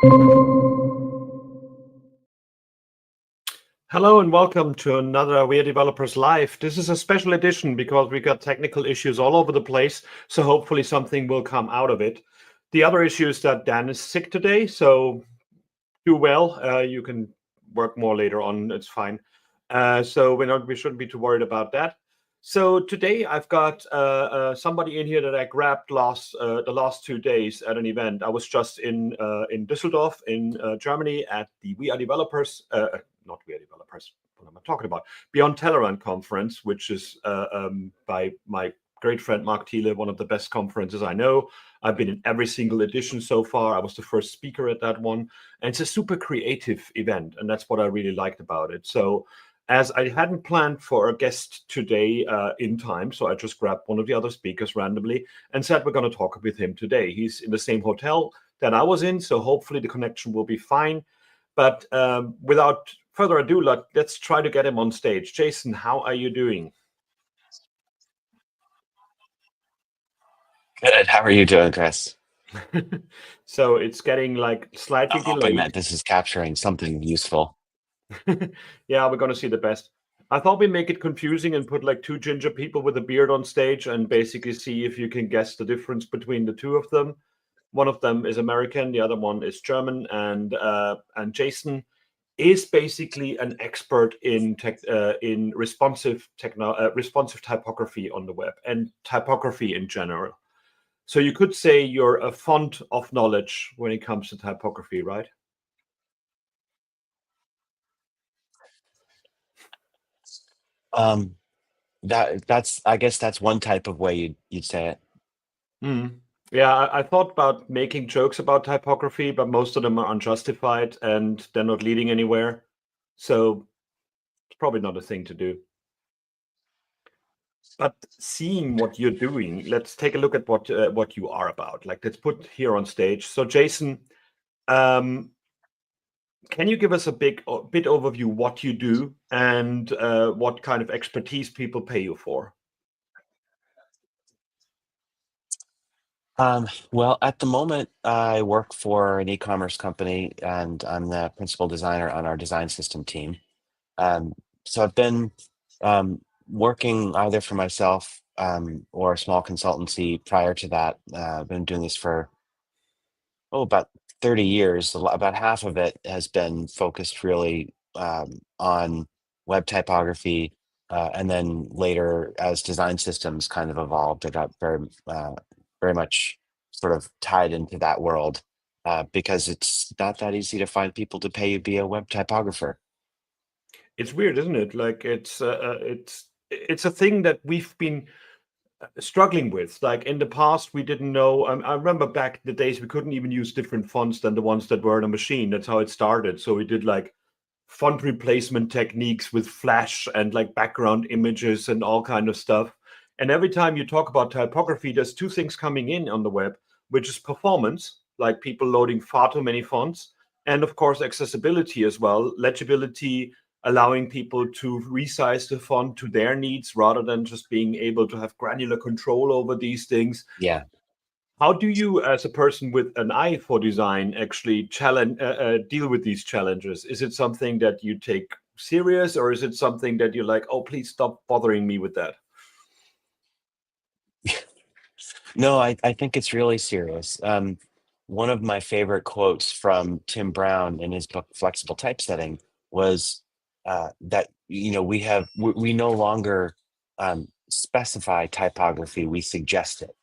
Hello and welcome to another WeAreDevelopers Live. This is a special edition because we got technical issues all over the place, so hopefully something will come out of it. The other issue is that Dan is sick today, so do well. You can work more later on, it's fine. So we shouldn't be too worried about that. So today I've got somebody in here that I grabbed the last 2 days at an event. I was just in Düsseldorf in Germany at the WeAreDevelopers, not WeAreDevelopers, what am I talking about? Beyond Tellerrand conference, which is by my great friend Mark Thiele, one of the best conferences I know. I've been in every single edition so far. I was the first speaker at that one. And it's a super creative event, and that's what I really liked about it. So as I hadn't planned for a guest today in time, so I just grabbed one of the other speakers randomly and said we're going to talk with him today. He's in the same hotel that I was in, so hopefully the connection will be fine. But without further ado, let's try to get him on stage. Jason, how are you doing? Good. How are you doing, Chris? So it's getting like slightly I'm hoping delayed. that this is capturing something useful. Yeah, we're going to see the best. I thought we'd make it confusing and put like two ginger people with a beard on stage and basically see if you can guess the difference between the two of them. One of them is American, the other one is German, and Jason is basically an expert in responsive typography on the web and typography in general. So you could say you're a font of knowledge when it comes to typography, right? I guess that's one type of way you'd say it. Yeah, I thought about making jokes about typography, but most of them are unjustified and they're not leading anywhere. So it's probably not a thing to do. But seeing what you're doing, let's take a look at what you are about. Like, let's put here on stage. So, Jason, can you give us a bit overview what you do and what kind of expertise people pay you for? Well, at the moment, I work for an e-commerce company, and I'm the principal designer on our design system team. So I've been working either for myself or a small consultancy prior to that. I've been doing this for about 30 years. About half of it has been focused really on web typography. And then later, as design systems kind of evolved, I got very much sort of tied into that world because it's not that easy to find people to pay you to be a web typographer. It's weird, isn't it? Like it's a thing that we've been struggling with. Like in the past, we didn't know. I remember back in the days we couldn't even use different fonts than the ones that were on a machine. That's how it started. So we did like font replacement techniques with Flash and like background images and all kind of stuff. And every time you talk about typography, there's two things coming in on the web, which is performance, like people loading far too many fonts, and of course accessibility as well, legibility, allowing people to resize the font to their needs rather than just being able to have granular control over these things. Yeah. How do you, as a person with an eye for design, actually deal with these challenges? Is it something that you take serious, or is it something that you're like, oh, please stop bothering me with that? No, I think it's really serious. One of my favorite quotes from Tim Brown in his book Flexible Typesetting was that we no longer specify typography, we suggest it,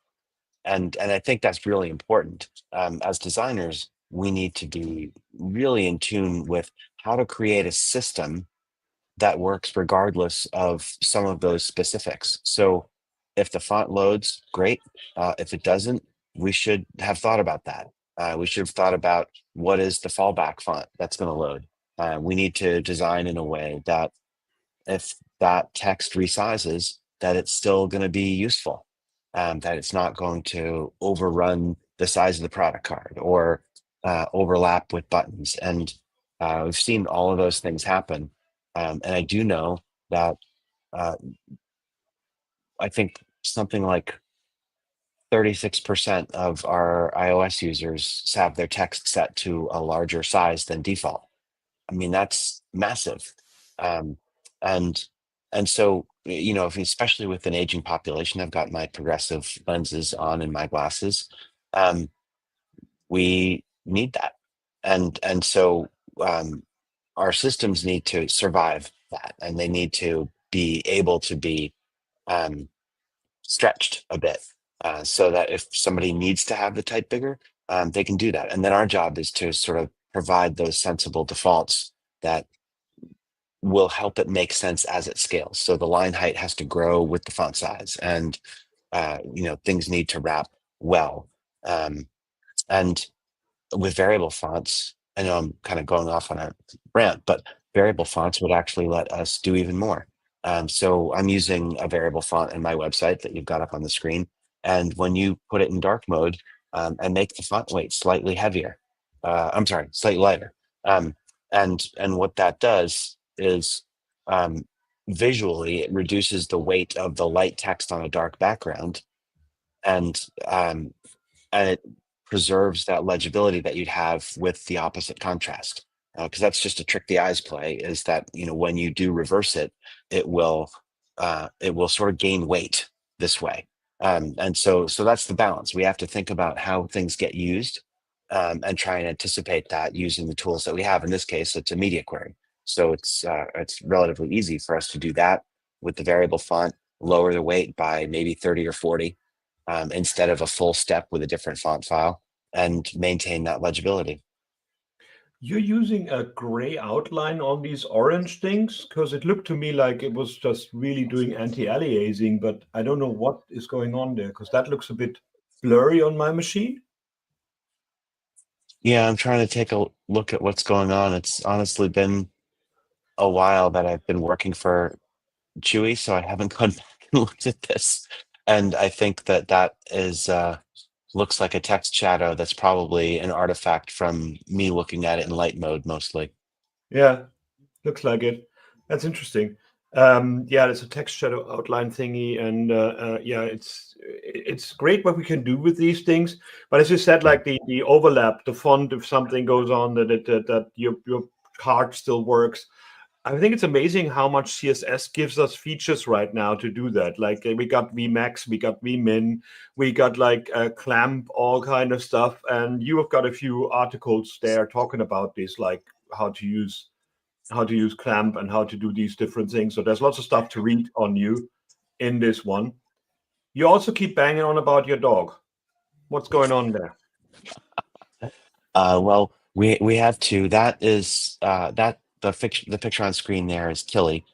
and I think that's really important. As designers, we need to be really in tune with how to create a system that works regardless of some of those specifics. So if the font loads, great. If it doesn't, we should have thought about that. We should have thought about what is the fallback font that's going to load. We need to design in a way that if that text resizes, that it's still going to be useful, that it's not going to overrun the size of the product card or overlap with buttons. And we've seen all of those things happen. And I do know that I think something like 36% of our iOS users have their text set to a larger size than default. I mean, that's massive. Um, and so, especially with an aging population, I've got my progressive lenses on in my glasses. We need that. And so our systems need to survive that, and they need to be able to be um, stretched a bit, so that if somebody needs to have the type bigger, they can do that. And then our job is to sort of provide those sensible defaults that will help it make sense as it scales. So the line height has to grow with the font size, and things need to wrap well. And with variable fonts, I know I'm kind of going off on a rant, but variable fonts would actually let us do even more. So I'm using a variable font in my website that you've got up on the screen. And when you put it in dark mode, and make the font weight slightly heavier, I'm sorry, slightly lighter. And what that does is, um, visually, it reduces the weight of the light text on a dark background, and it preserves that legibility that you'd have with the opposite contrast. Because that's just a trick the eyes play, is that when you do reverse it, it will sort of gain weight this way. And so that's the balance. We have to think about how things get used, and try and anticipate that using the tools that we have. In this case, it's a media query, so it's relatively easy for us to do that with the variable font, lower the weight by maybe 30 or 40, instead of a full step with a different font file, and maintain that legibility. You're using a gray outline on these orange things because it looked to me like it was just really doing anti-aliasing, but I don't know what is going on there because that looks a bit blurry on my machine. Yeah, I'm trying to take a look at what's going on. It's honestly been a while that I've been working for Chewy, so I haven't gone back and looked at this. And I think that is looks like a text shadow that's probably an artifact from me looking at it in light mode mostly. Yeah, looks like it. That's interesting. Yeah, it's a text shadow outline thingy, and yeah, it's great what we can do with these things. But as you said, like the overlap, the font, if something goes on, that your card still works. I think it's amazing how much CSS gives us features right now to do that. Like we got Vmax, we got Vmin, we got like clamp, all kind of stuff. And you have got a few articles there talking about this, like how to use clamp and how to do these different things. So there's lots of stuff to read on you in this one. You also keep banging on about your dog. What's going on there? Well, we have two. That is that the picture on screen there is Tilly.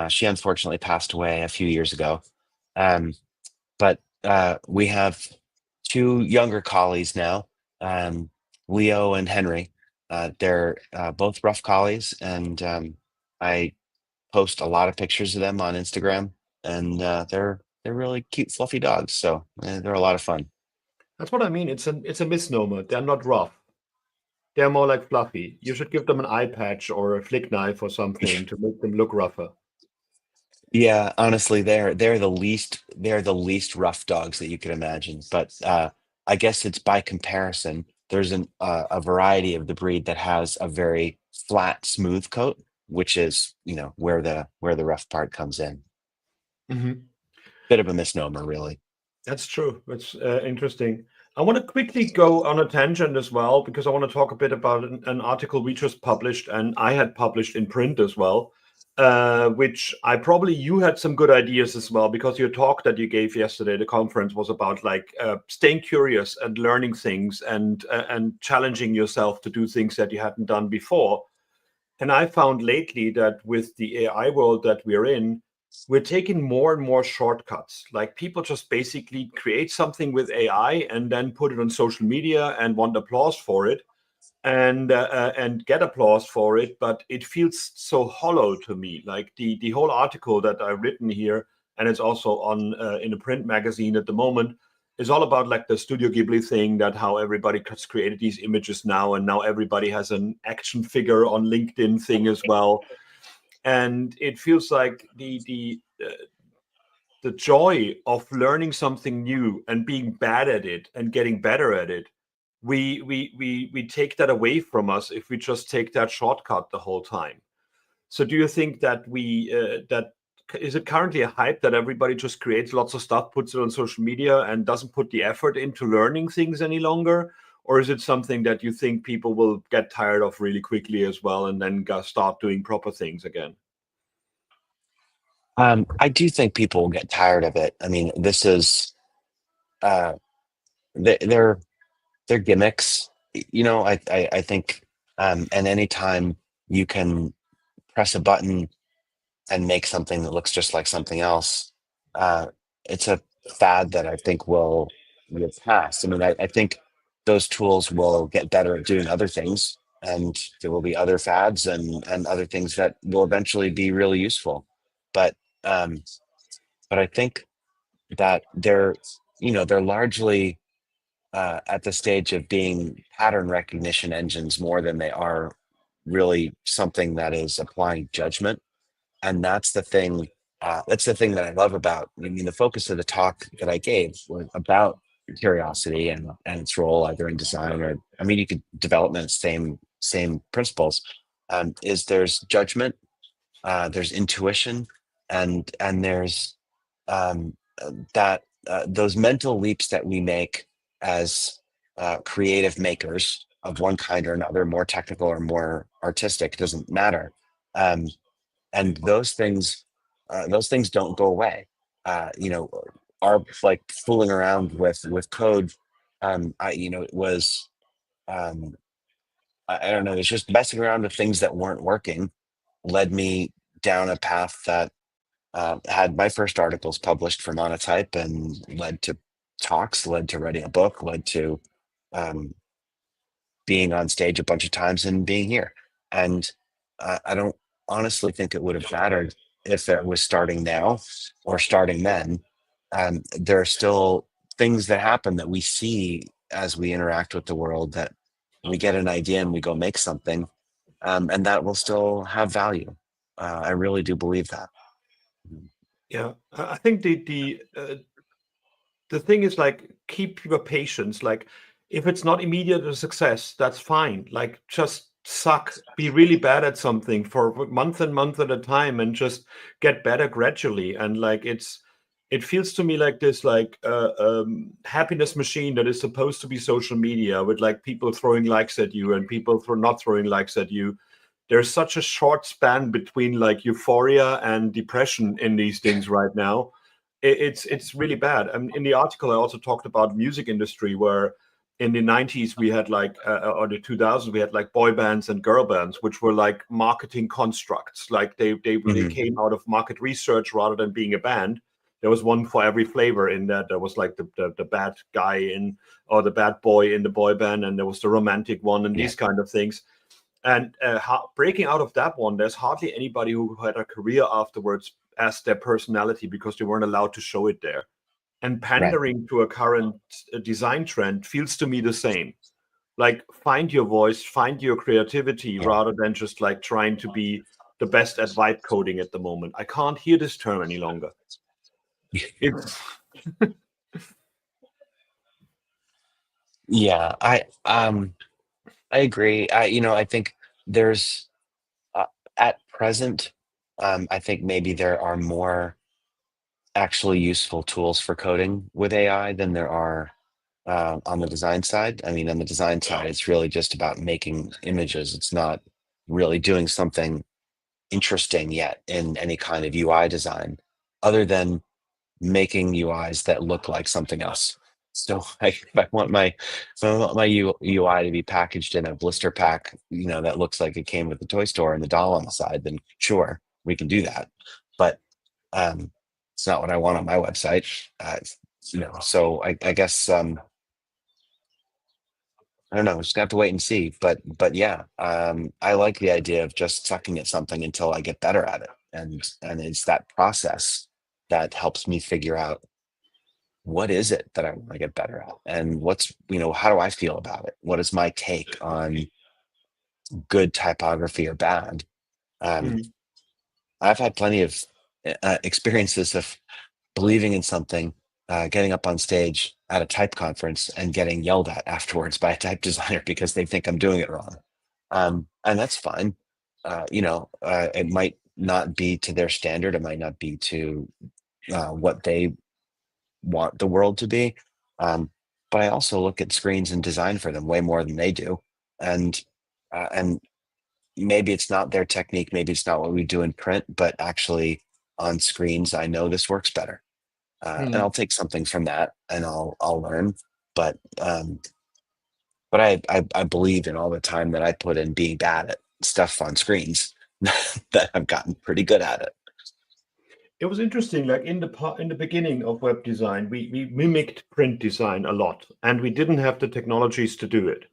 She unfortunately passed away a few years ago. Um, but we have two younger collies now, Leo and Henry. They're both rough collies, and I post a lot of pictures of them on Instagram, and they're really cute, fluffy dogs. So they're a lot of fun. That's what I mean. It's a misnomer. They're not rough. They're more like fluffy. You should give them an eye patch or a flick knife or something to make them look rougher. Yeah, honestly, they're the least rough dogs that you could imagine. But I guess it's by comparison. There's a variety of the breed that has a very flat, smooth coat, which is where the rough part comes in. Mhm. Bit of a misnomer, really. That's true. That's interesting. I want to quickly go on a tangent as well because I want to talk a bit about an article we just published and I had published in print as well, which you had some good ideas as well because your talk that you gave yesterday, the conference was about like staying curious and learning things and challenging yourself to do things that you hadn't done before. And I found lately that with the AI world that we're in, we're taking more and more shortcuts. Like people just basically create something with AI and then put it on social media and want applause for it and get applause for it. But it feels so hollow to me. Like the whole article that I've written here, and it's also on in a print magazine at the moment, is all about like the Studio Ghibli thing, that how everybody has created these images now, and now everybody has an action figure on LinkedIn thing as well. And it feels like the the joy of learning something new and being bad at it and getting better at it, we take that away from us if we just take that shortcut the whole time. So do you think that that is it currently a hype that everybody just creates lots of stuff, puts it on social media, and doesn't put the effort into learning things any longer? Or is it something that you think people will get tired of really quickly as well, and then start doing proper things again? I do think people will get tired of it. I mean, this is uh, they're gimmicks. I think, and anytime you can press a button and make something that looks just like something else, uh, it's a fad that I think will pass. I mean, I think those tools will get better at doing other things, and there will be other fads and other things that will eventually be really useful. But um, but I think that they're largely at the stage of being pattern recognition engines more than they are really something that is applying judgment. And that's the thing that I love about, I mean, the focus of the talk that I gave was about curiosity and its role either in design or, I mean, you could development, same principles. Is there's judgment, there's intuition, and there's that those mental leaps that we make as creative makers of one kind or another, more technical or more artistic, doesn't matter. Um, and those things don't go away. Our like fooling around with code, it was um, I don't know, it's just messing around with things that weren't working led me down a path that had my first articles published for Monotype and led to talks, led to writing a book, led to um, being on stage a bunch of times and being here. And I don't honestly think it would have mattered if it was starting now or starting then. There are still things that happen that we see as we interact with the world, that we get an idea and we go make something, and that will still have value. I really do believe that. Yeah, I think the thing is, like, keep your patience. Like, if it's not immediate a success, that's fine. Like, just suck, be really bad at something for month and month at a time, and just get better gradually. And like, it feels to me like this, like happiness machine that is supposed to be social media, with like people throwing likes at you and people for not throwing likes at you. There's such a short span between like euphoria and depression in these things right now. It's really bad. And in the article, I also talked about music industry, where in the 90s we had like or the 2000s we had like boy bands and girl bands, which were like marketing constructs. Like they Mhm. came out of market research rather than being a band. There was one for every flavor in that. There was like the bad guy in, or the bad boy in the boy band, and there was the romantic one, and Yeah, these kind of things. And breaking out of that one, there's hardly anybody who had a career afterwards as their personality, because they weren't allowed to show it there. And right. pandering to a current design trend feels to me the same. Like, find your voice, find your creativity, Yeah. rather than just like trying to be the best at vibe coding at the moment. I can't hear this term any longer. It's Yeah, I agree. I think there's uh, at present, I think maybe there are more actually useful tools for coding with AI than there are on the design side. I mean, on the design side, it's really just about making images. It's not really doing something interesting yet in any kind of UI design, other than making UIs that look like something else. So if I want my UI to be packaged in a blister pack, that looks like it came with the toy store and the doll on the side, then sure, we can do that. But um, it's not what I want on my website. So I guess I don't know. Just gonna have to wait and see. But yeah, I like the idea of just sucking at something until I get better at it, and it's that process that helps me figure out what is it that I want to get better at, and how do I feel about it? What is my take on good typography or bad? Um, Mhm. I've had plenty of experiences of believing in something, getting up on stage at a type conference and getting yelled at afterwards by a type designer because they think I'm doing it wrong. And that's fine. It might not be to their standard. It might not be to what they want the world to be. But I also look at screens and design for them way more than they do. And maybe it's not their technique, maybe it's not what we do in print, but actually on screens, I know this works better. And I'll take something from that and I'll learn. But I believe in all the time that I put in being bad at stuff on screens that I've gotten pretty good at it. It was interesting, like in the beginning of web design, we mimicked print design a lot, and we didn't have the technologies to do it.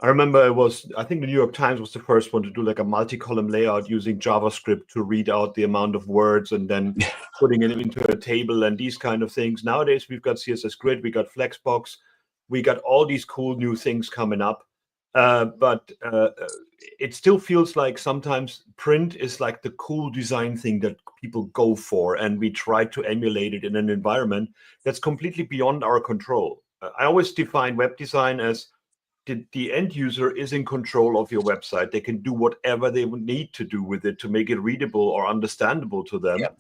I remember I think the New York Times was the first one to do like a multi-column layout using JavaScript to read out the amount of words and then putting it into a table and these kind of things. Nowadays, we've got CSS Grid, we got Flexbox, we got all these cool new things coming up. But it still feels like sometimes print is like the cool design thing that people go for, and we try to emulate it in an environment that's completely beyond our control. I always define web design as the end user is in control of your website. They can do whatever they would need to do with it to make it readable or understandable to them. Yep.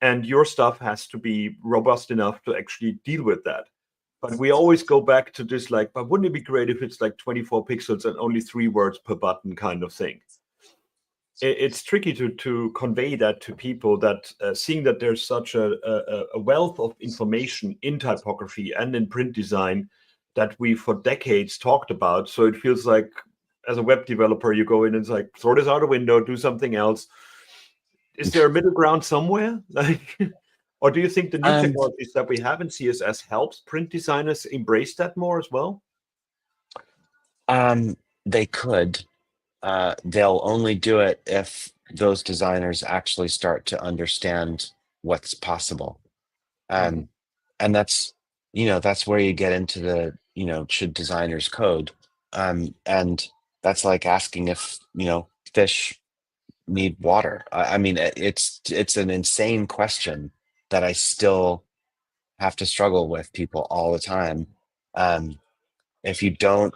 And your stuff has to be robust enough to actually deal with that. But we always go back to this, like, but wouldn't it be great if it's like 24 pixels and only 3 words per button kind of thing? It's tricky to convey that to people, that seeing that there's such a wealth of information in typography and in print design that we for decades talked about. So it feels like as a web developer, you go in and it's like, throw this out a window, do something else. Is there a middle ground somewhere? Like, or do you think the new technologies that we have in CSS helps print designers embrace that more as well? They could. They'll only do it if those designers actually start to understand what's possible. And that's where you get into the, should designers code? And that's like asking if, fish need water. I mean, it's an insane question that I still have to struggle with people all the time. If you don't,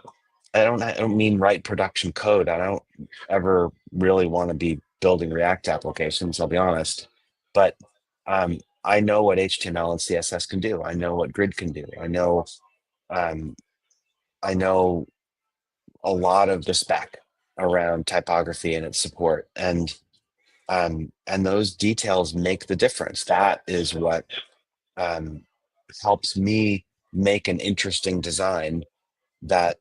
I don't mean write production code. I don't ever really want to be building React applications, I'll be honest. But I know what HTML and CSS can do. I know what Grid can do. Um, I know a lot of the spec around typography and its support. And those details make the difference. That is what helps me make an interesting design that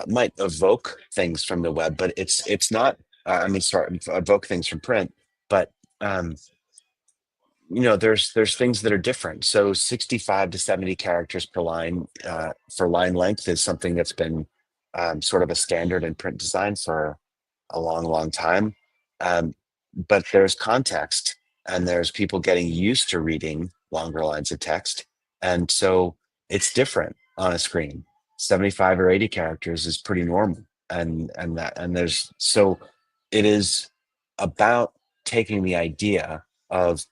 might evoke things from the web, but it's not. Evoke things from print, but there's things that are different. So 65 to 70 characters per line for line length is something that's been sort of a standard in print design for a long, long time. But there's context, and there's people getting used to reading longer lines of text, and so it's different on a screen. 75 or 80 characters is pretty normal, and there's so it is about taking the idea of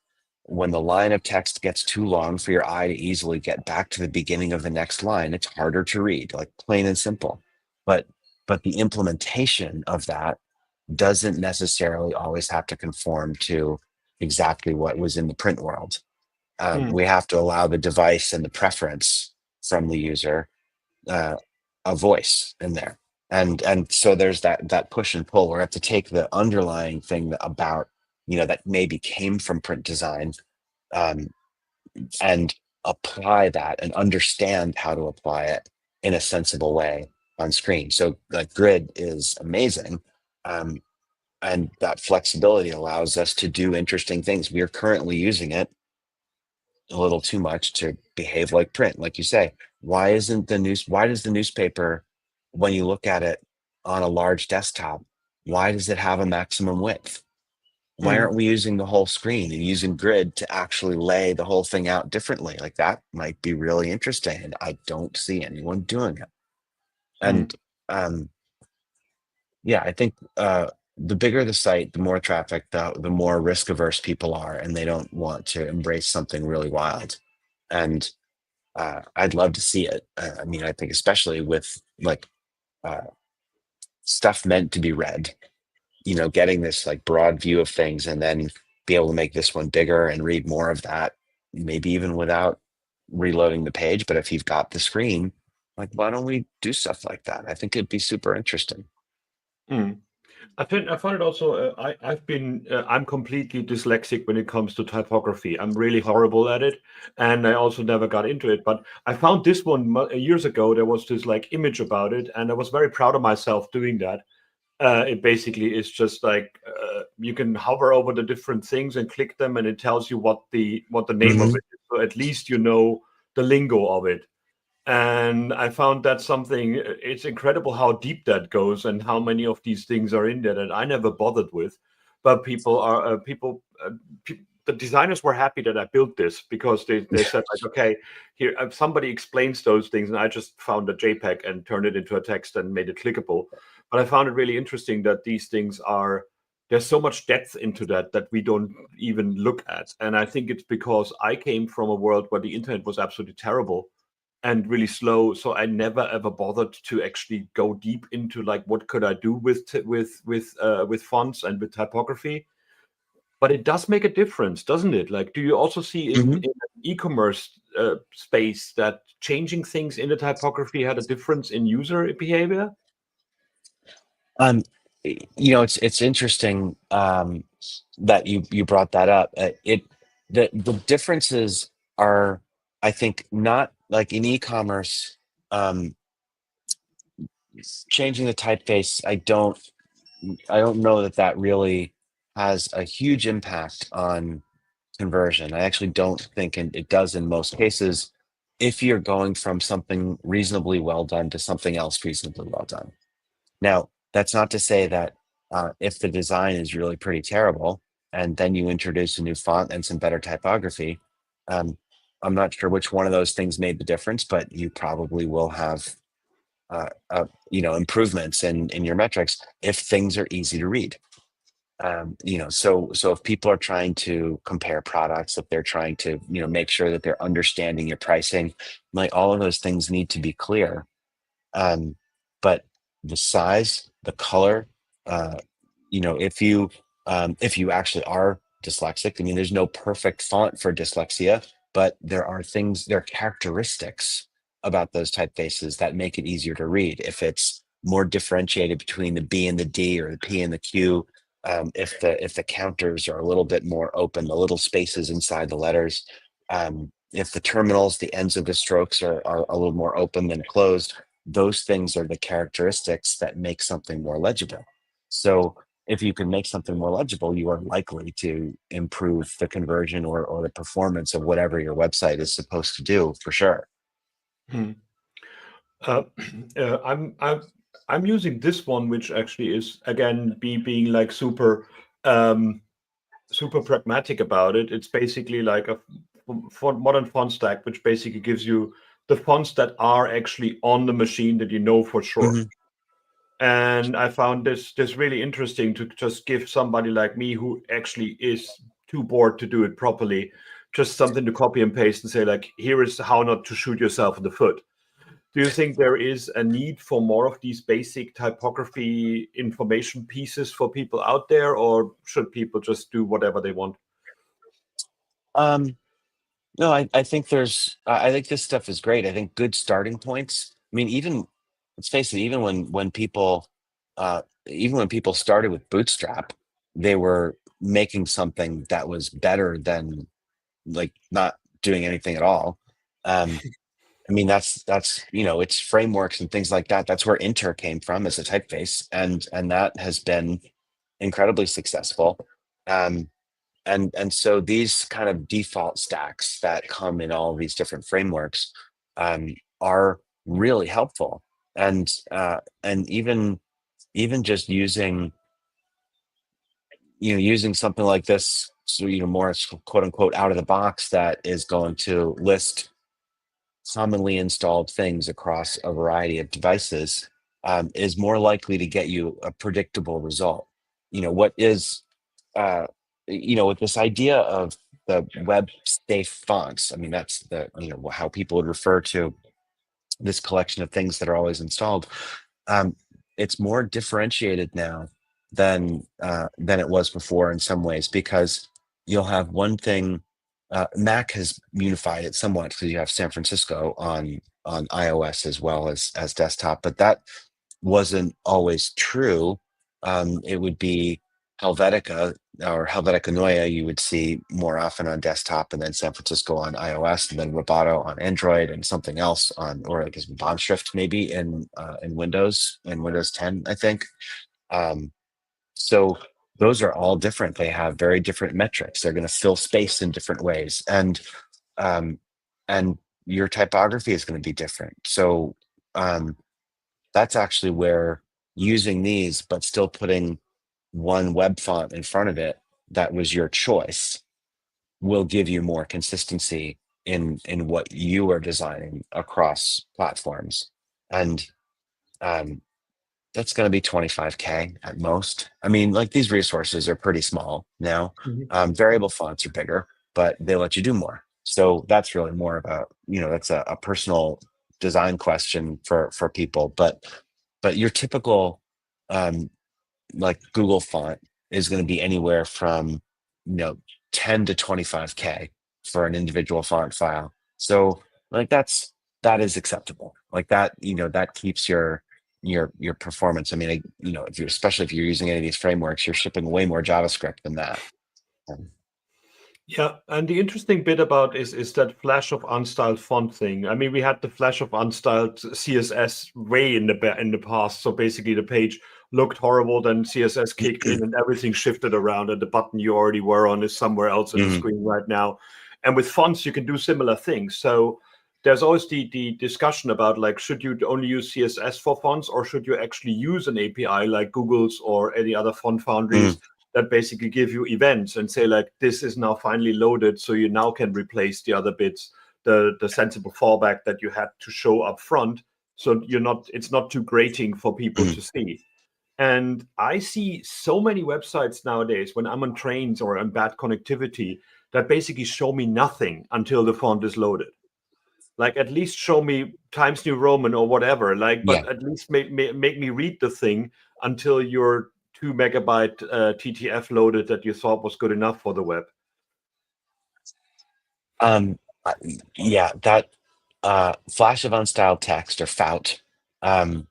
when the line of text gets too long for your eye to easily get back to the beginning of the next line. It's harder to read, like plain and simple. But the implementation of that doesn't necessarily always have to conform to exactly what was in the print world. We have to allow the device and the preference from the user a voice in there. And so there's that push and pull where I have to take the underlying thing about, that maybe came from print design, and apply that and understand how to apply it in a sensible way on screen. So like Grid is amazing. And that flexibility allows us to do interesting things. We are currently using it a little too much to behave like print. Like you say, why does the newspaper, when you look at it on a large desktop, why does it have a maximum width? Why aren't we using the whole screen and using Grid to actually lay the whole thing out differently? Like that might be really interesting, and I don't see anyone doing it. And yeah, I think the bigger the site, the more traffic, the more risk averse people are, and they don't want to embrace something really wild. And I'd love to see it. I mean, I think especially with like uh, stuff meant to be read, getting this like broad view of things and then be able to make this one bigger and read more of that, maybe even without reloading the page. But if you've got the screen, like, why don't we do stuff like that? I think it'd be super interesting. Mm. I found it also. I'm completely dyslexic when it comes to typography. I'm really horrible at it, and I also never got into it. But I found this one years ago. There was this like image about it, and I was very proud of myself doing that. It basically is just like you can hover over the different things and click them, and it tells you what the name of Hmm. it is. So at least you know the lingo of it. And I found that something, it's incredible how deep that goes and how many of these things are in there that I never bothered with. But the designers were happy that I built this because they said, like, okay, here, somebody explains those things. And I just found a JPEG and turned it into a text and made it clickable. But I found it really interesting that these things there's so much depth into that we don't even look at. And I think it's because I came from a world where the internet was absolutely terrible and really slow, so I never ever bothered to actually go deep into like what could I do with fonts and with typography. But it does make a difference, doesn't it? Like, do you also see Hmm. in e-commerce space that changing things in the typography had a difference in user behavior? Um, it's interesting that you brought that up. The differences are, I think, not like in e-commerce. Um, Changing the typeface, I don't know that that really has a huge impact on conversion. I actually don't think it does in most cases if you're going from something reasonably well done to something else reasonably well done. Now, that's not to say that if the design is really pretty terrible and then you introduce a new font and some better typography, um, I'm not sure which one of those things made the difference, but you probably will have improvements in your metrics if things are easy to read. So if people are trying to compare products, if they're trying to make sure that they're understanding your pricing, like all of those things need to be clear. Um, but the size, the color, uh, if you actually are dyslexic, I mean, there's no perfect font for dyslexia, but there are characteristics about those typefaces that make it easier to read. If it's more differentiated between the B and the D or the P and the Q, if the counters are a little bit more open, the little spaces inside the letters, if the terminals, the ends of the strokes are a little more open than closed, those things are the characteristics that make something more legible. So if you can make something more legible, you are likely to improve the conversion or the performance of whatever your website is supposed to do, for sure. Hmm. Uh, I'm using this one, which actually is again being like um, super pragmatic about it. It's basically like a modern font stack, which basically gives you the fonts that are actually on the machine that you know for sure. Hmm. And I found this really interesting to just give somebody like me who actually is too bored to do it properly, just something to copy and paste and say like, here is how not to shoot yourself in the foot. Do you think there is a need for more of these basic typography information pieces for people out there, or should people just do whatever they want? Um, no, I think this stuff is great. I think good starting points. I mean, even let's face it, even when people started with Bootstrap, they were making something that was better than like not doing anything at all. Um, I mean, it's frameworks and things like that. That's where Inter came from as a typeface, and that has been incredibly successful. Um, and so these kind of default stacks that come in all these different frameworks are really helpful. And even just using something like this, so more quote unquote out of the box, that is going to list commonly installed things across a variety of devices, is more likely to get you a predictable result. What is, with this idea of the web safe fonts. I mean, that's the, how people would refer to this collection of things that are always installed. Um, it's more differentiated now than it was before in some ways, because you'll have one thing. Mac has unified it somewhat because you have San Francisco on iOS as well as desktop, but that wasn't always true. It would be Helvetica or Helvetica Neue you would see more often on desktop, and then San Francisco on iOS, and then Roboto on Android, and something else on, or I guess Bondschrift maybe in Windows 10, I think. Um, so those are all different. They have very different metrics. They're going to fill space in different ways, um, and your typography is going to be different. So um, that's actually where using these, but still putting one web font in front of it that was your choice, will give you more consistency in what you are designing across platforms. And um, that's going to be 25K at most. I mean, like, these resources are pretty small now. Mhm. Variable fonts are bigger, but they let you do more. So that's really more of a, that's a personal design question for people. But your typical um, like Google font is going to be anywhere from, 10 to 25K for an individual font file. So like that is acceptable. Like that, that keeps your performance. I mean, if you're, especially if you're using any of these frameworks, you're shipping way more JavaScript than that. Um, Yeah, and the interesting bit about is that flash of unstyled font thing. I mean, we had the flash of unstyled CSS way in the past. So basically, the page looked horrible, then CSS kicked in, and everything shifted around, and the button you already were on is somewhere else in the mhm, screen right now. And with fonts, you can do similar things. So there's always the discussion about, like, should you only use CSS for fonts, or should you actually use an API like Google's or any other font mhm, foundries that basically give you events and say, like, this is now finally loaded, so you now can replace the other bits, the sensible fallback that you had to show up front, so it's not too grating for people mhm. to see. And I see so many websites nowadays when I'm on trains or on bad connectivity that basically show me nothing until the font is loaded. Like, at least show me Times New Roman or whatever, like, Yeah. but at least make me read the thing until your 2 megabyte TTF loaded that you thought was good enough for the web. Um, uh, yeah, that flash of unstyled text, or FOUT, um,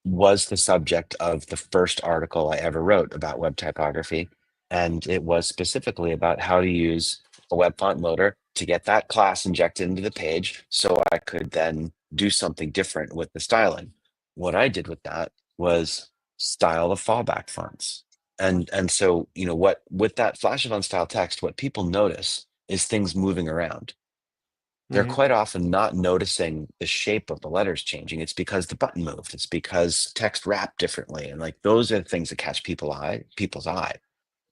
was the subject of the first article I ever wrote about web typography. And it was specifically about how to use a web font loader to get that class injected into the page so I could then do something different with the styling. What I did with that was style the fallback fonts. And so, what, with that flash of unstyled text, what people notice is things moving around. They're Mhm. quite often not noticing the shape of the letters changing. It's because the button moved. It's because text wrapped differently. And like, those are the things that catch people's eye.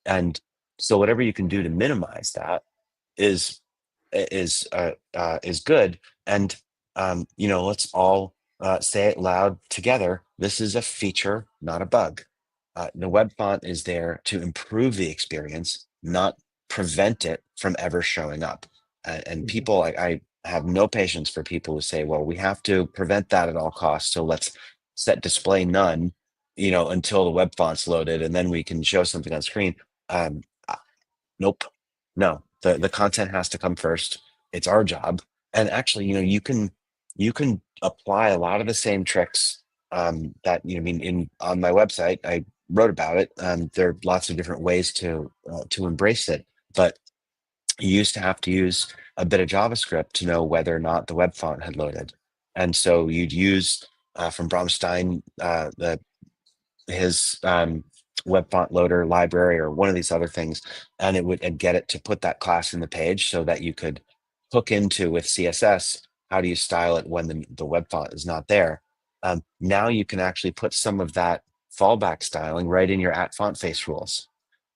And so whatever you can do to minimize that is is good. And let's all say it loud together. This is a feature, not a bug. The web font is there to improve the experience, not prevent it from ever showing up. And Mhm. people, I have no patience for people who say, well, we have to prevent that at all costs, so let's set display none, until the web font's loaded, and then we can show something on screen. um, Nope. No, the content has to come first. It's our job. And actually, you can apply a lot of the same tricks that, I mean, in on my website, I wrote about it. There are lots of different ways to embrace it, but you used to have to use a bit of JavaScript to know whether or not the web font had loaded. And so you'd use from Bromstein, the his web font loader library or one of these other things, and it would, and get it to put that class in the page so that you could hook into with CSS. How do you style it when the web font is not there? Now you can actually put some of that fallback styling right in your at font face rules.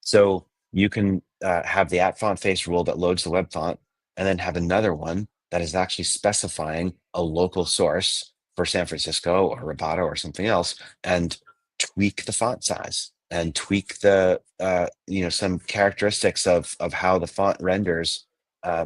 So you can have the at font face rule that loads the web font, and then have another one that is actually specifying a local source for San Francisco or Roboto or something else, and tweak the font size. and tweak the some characteristics of how the font renders,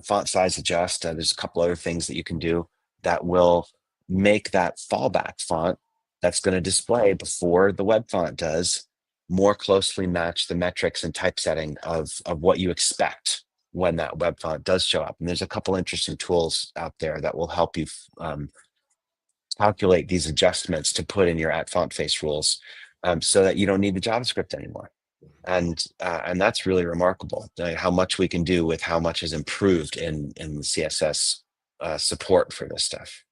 font size adjust. There's a couple other things that you can do that will make that fallback font that's going to display before the web font does more closely match the metrics and typesetting of what you expect when that web font does show up. And there's a couple interesting tools out there that will help you calculate these adjustments to put in your at font face rules, so that you don't need the JavaScript anymore. And that's really remarkable, how much we can do with how much is improved in the CSS support for this stuff.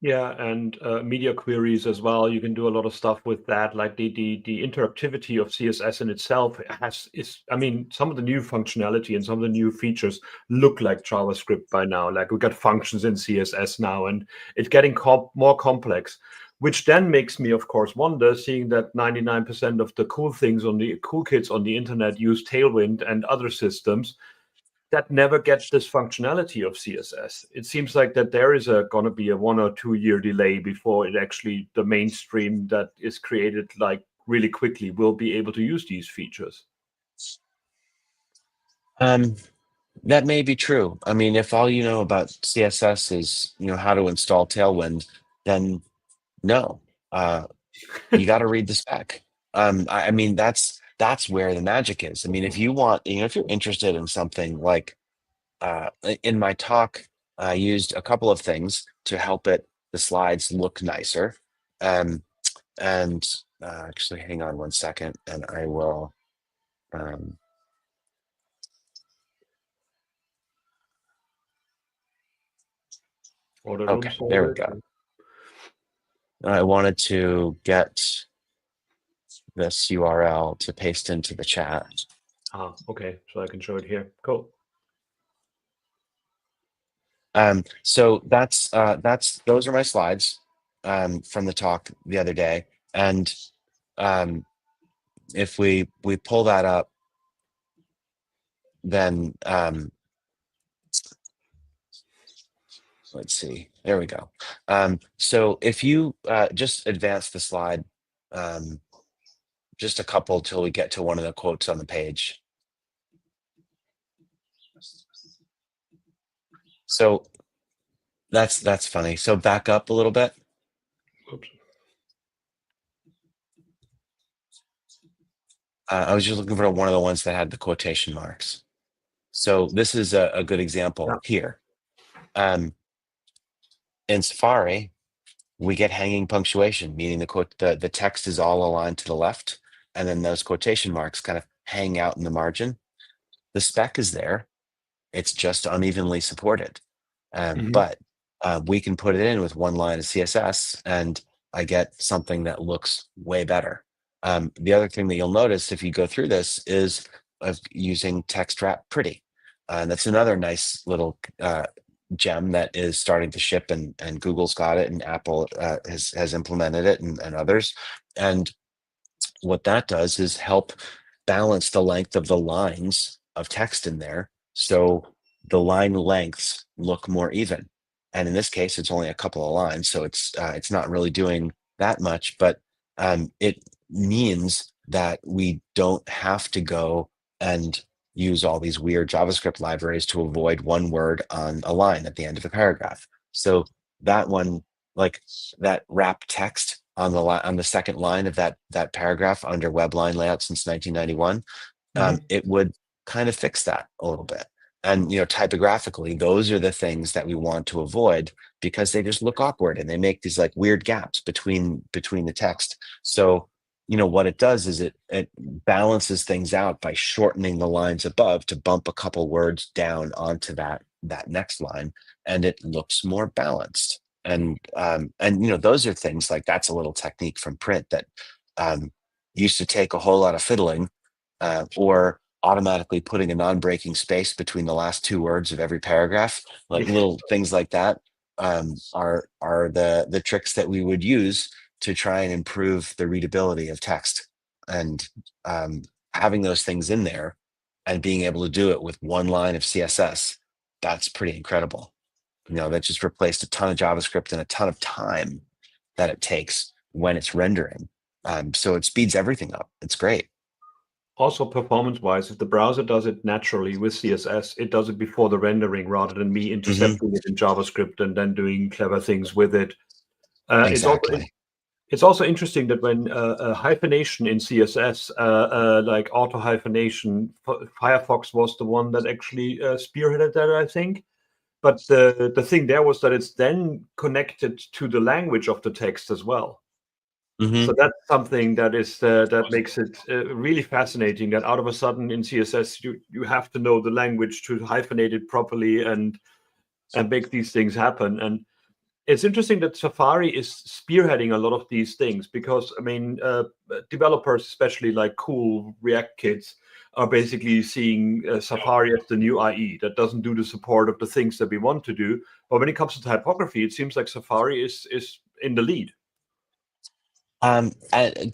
Yeah, and media queries as well. You can do a lot of stuff with that. Like the interactivity of CSS in itself I mean, some of the new functionality and some of the new features look like JavaScript by now. Like we got functions in CSS now, and it's getting more complex, which then makes me, of course, wonder, seeing that 99% of the cool things on the cool kids on the internet use Tailwind and other systems that never get this functionality of CSS. It seems like that there is going to be a 1 or 2 year delay before it actually, the mainstream that is created like really quickly will be able to use these features. That may be true. I mean, if all you know about CSS is how to install Tailwind, then no, you got to read the spec. I mean, that's where the magic is. I mean, if you want, if you're interested in something like, in my talk, I used a couple of things to help the slides look nicer. And actually, hang on one second, and I will. Okay, there we go. I wanted to get this URL to paste into the chat. Okay, so I can show it here. Cool. So that's those are my slides from the talk the other day, and if we pull that up, then let's see, there we go. So if you just advance the slide just a couple till we get to one of the quotes on the page. So that's funny. So back up a little bit. Oops. I was just looking for one of the ones that had the quotation marks. So this is a good example here. In Safari, we get hanging punctuation, meaning the text is all aligned to the left, and then those quotation marks kind of hang out in the margin. The spec is there. It's just unevenly supported. But we can put it in with one line of CSS, and I get something that looks way better. The other thing that you'll notice if you go through this is of using text wrap pretty. And that's another nice little gem that is starting to ship, and Google's got it, and Apple has implemented it, and others. And what that does is help balance the length of the lines of text in there, so the line lengths look more even. And in this case, it's only a couple of lines, so it's not really doing that much, but it means that we don't have to go and use all these weird JavaScript libraries to avoid one word on a line at the end of a paragraph. So that one, like that wrap text on the second line of that paragraph under web line layout since 1991, it would kind of fix that a little bit. And typographically, those are the things that we want to avoid, because they just look awkward and they make these like weird gaps between the text. So what it does is it balances things out by shortening the lines above to bump a couple words down onto that next line, and it looks more balanced. And those are things like, that's a little technique from print that used to take a whole lot of fiddling, or automatically putting a non-breaking space between the last two words of every paragraph. Like little things like that are the tricks that we would use to try and improve the readability of text. And having those things in there and being able to do it with one line of CSS, that's pretty incredible. That just replaced a ton of JavaScript and a ton of time that it takes when it's rendering. So it speeds everything up. It's great. Also, performance-wise, if the browser does it naturally with CSS, it does it before the rendering rather than me intercepting it in JavaScript and then doing clever things with it. Exactly. It's also interesting that when hyphenation in CSS, like auto hyphenation, Firefox was the one that actually spearheaded that, I think. But the thing there was that it's then connected to the language of the text as well. So that's something that is that makes it really fascinating. That out of a sudden in CSS you have to know the language to hyphenate it properly and make these things happen. And it's interesting that Safari is spearheading a lot of these things because, I mean, developers, especially like cool React kids, are basically seeing Safari as the new IE that doesn't do the support of the things that we want to do. But when it comes to typography, it seems like Safari is in the lead. And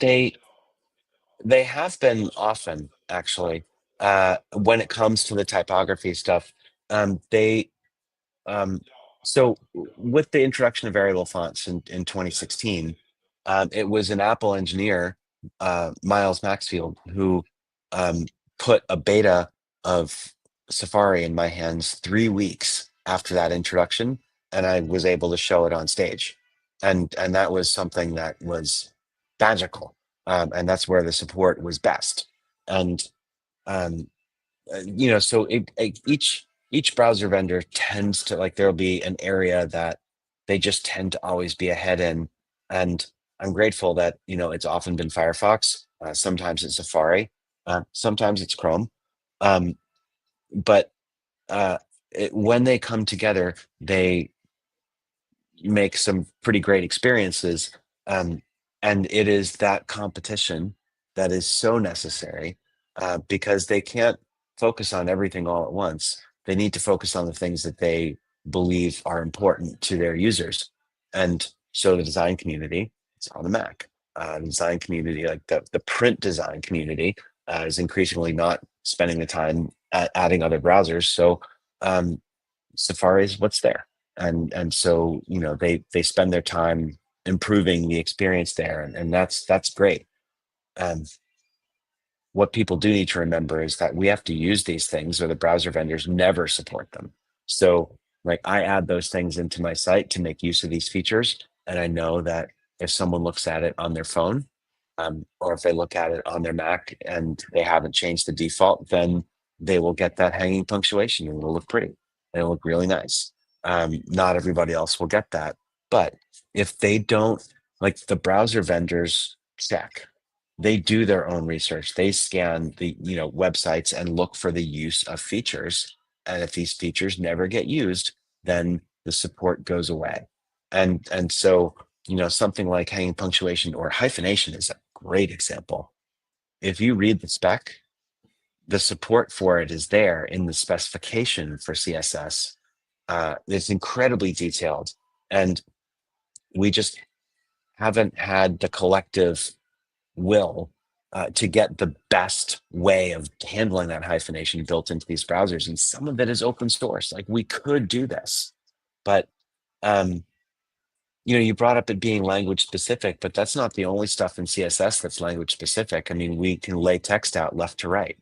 they have been often, actually, when it comes to the typography stuff. They So with the introduction of variable fonts in 2016, it was an Apple engineer, Miles Maxfield, who put a beta of Safari in my hands 3 weeks after that introduction, and I was able to show it on stage, and that was something that was magical, and that's where the support was best. And um, so each browser vendor tends to, like, there'll be an area that they just tend to always be ahead in, and I'm grateful that it's often been Firefox. Sometimes it's Safari, sometimes it's Chrome, um, but uh, when they come together, they make some pretty great experiences. Um, and it is that competition that is so necessary, because they can't focus on everything all at once. They need to focus on the things that they believe are important to their users. And so the design community is on the Mac. The design community, like the print design community, is increasingly not spending the time adding other browsers. So Safari is what's there, and so they spend their time improving the experience there, and that's great. And what people do need to remember is that we have to use these things, or the browser vendors never support them. So, like, I add those things into my site to make use of these features, and I know that if someone looks at it on their phone, or if they look at it on their Mac and they haven't changed the default, then they will get that hanging punctuation and it'll look pretty. It'll look really nice. Not everybody else will get that, but if they don't, like, the browser vendors check, they do their own research. They scan the websites and look for the use of features. And if these features never get used, then the support goes away. And so something like hanging punctuation or hyphenation is a great example. If you read the spec, the support for it is there in the specification for CSS. It's incredibly detailed, and we just haven't had the collective will to get the best way of handling that hyphenation built into these browsers. And some of it is open source. Like, we could do this, but you brought up it being language specific, but that's not the only stuff in CSS that's language specific. I mean, we can lay text out left to right.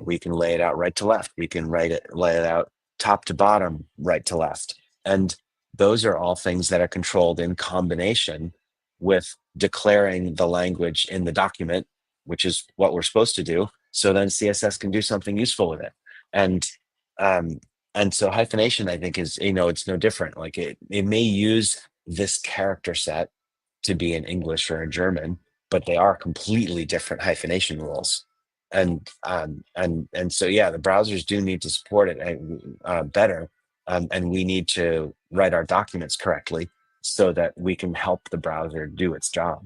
We can lay it out right to left. We can lay it out top to bottom, right to left. And those are all things that are controlled in combination with declaring the language in the document, which is what we're supposed to do. So then CSS can do something useful with it. And so hyphenation, I think, is, it's no different. Like, it may use this character set to be in English or in German, but they are completely different hyphenation rules. And so, yeah, the browsers do need to support it better, and we need to write our documents correctly so that we can help the browser do its job.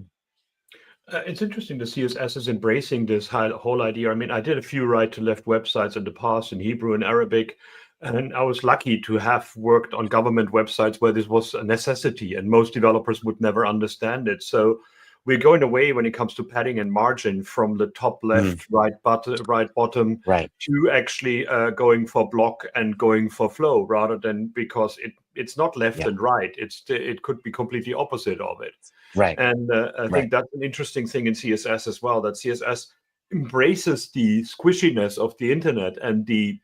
It's interesting to see CSS is embracing this whole idea. I mean, I did a few right-to-left websites in the past in Hebrew and Arabic, and I was lucky to have worked on government websites where this was a necessity, and most developers would never understand it. So we're going away when it comes to padding and margin from the top left, right bottom, Right. to actually going for block and going for flow, rather than, because it's not left and right. It could be completely opposite of it. Right. And I Right. think that's an interesting thing in CSS as well, that CSS embraces the squishiness of the internet and the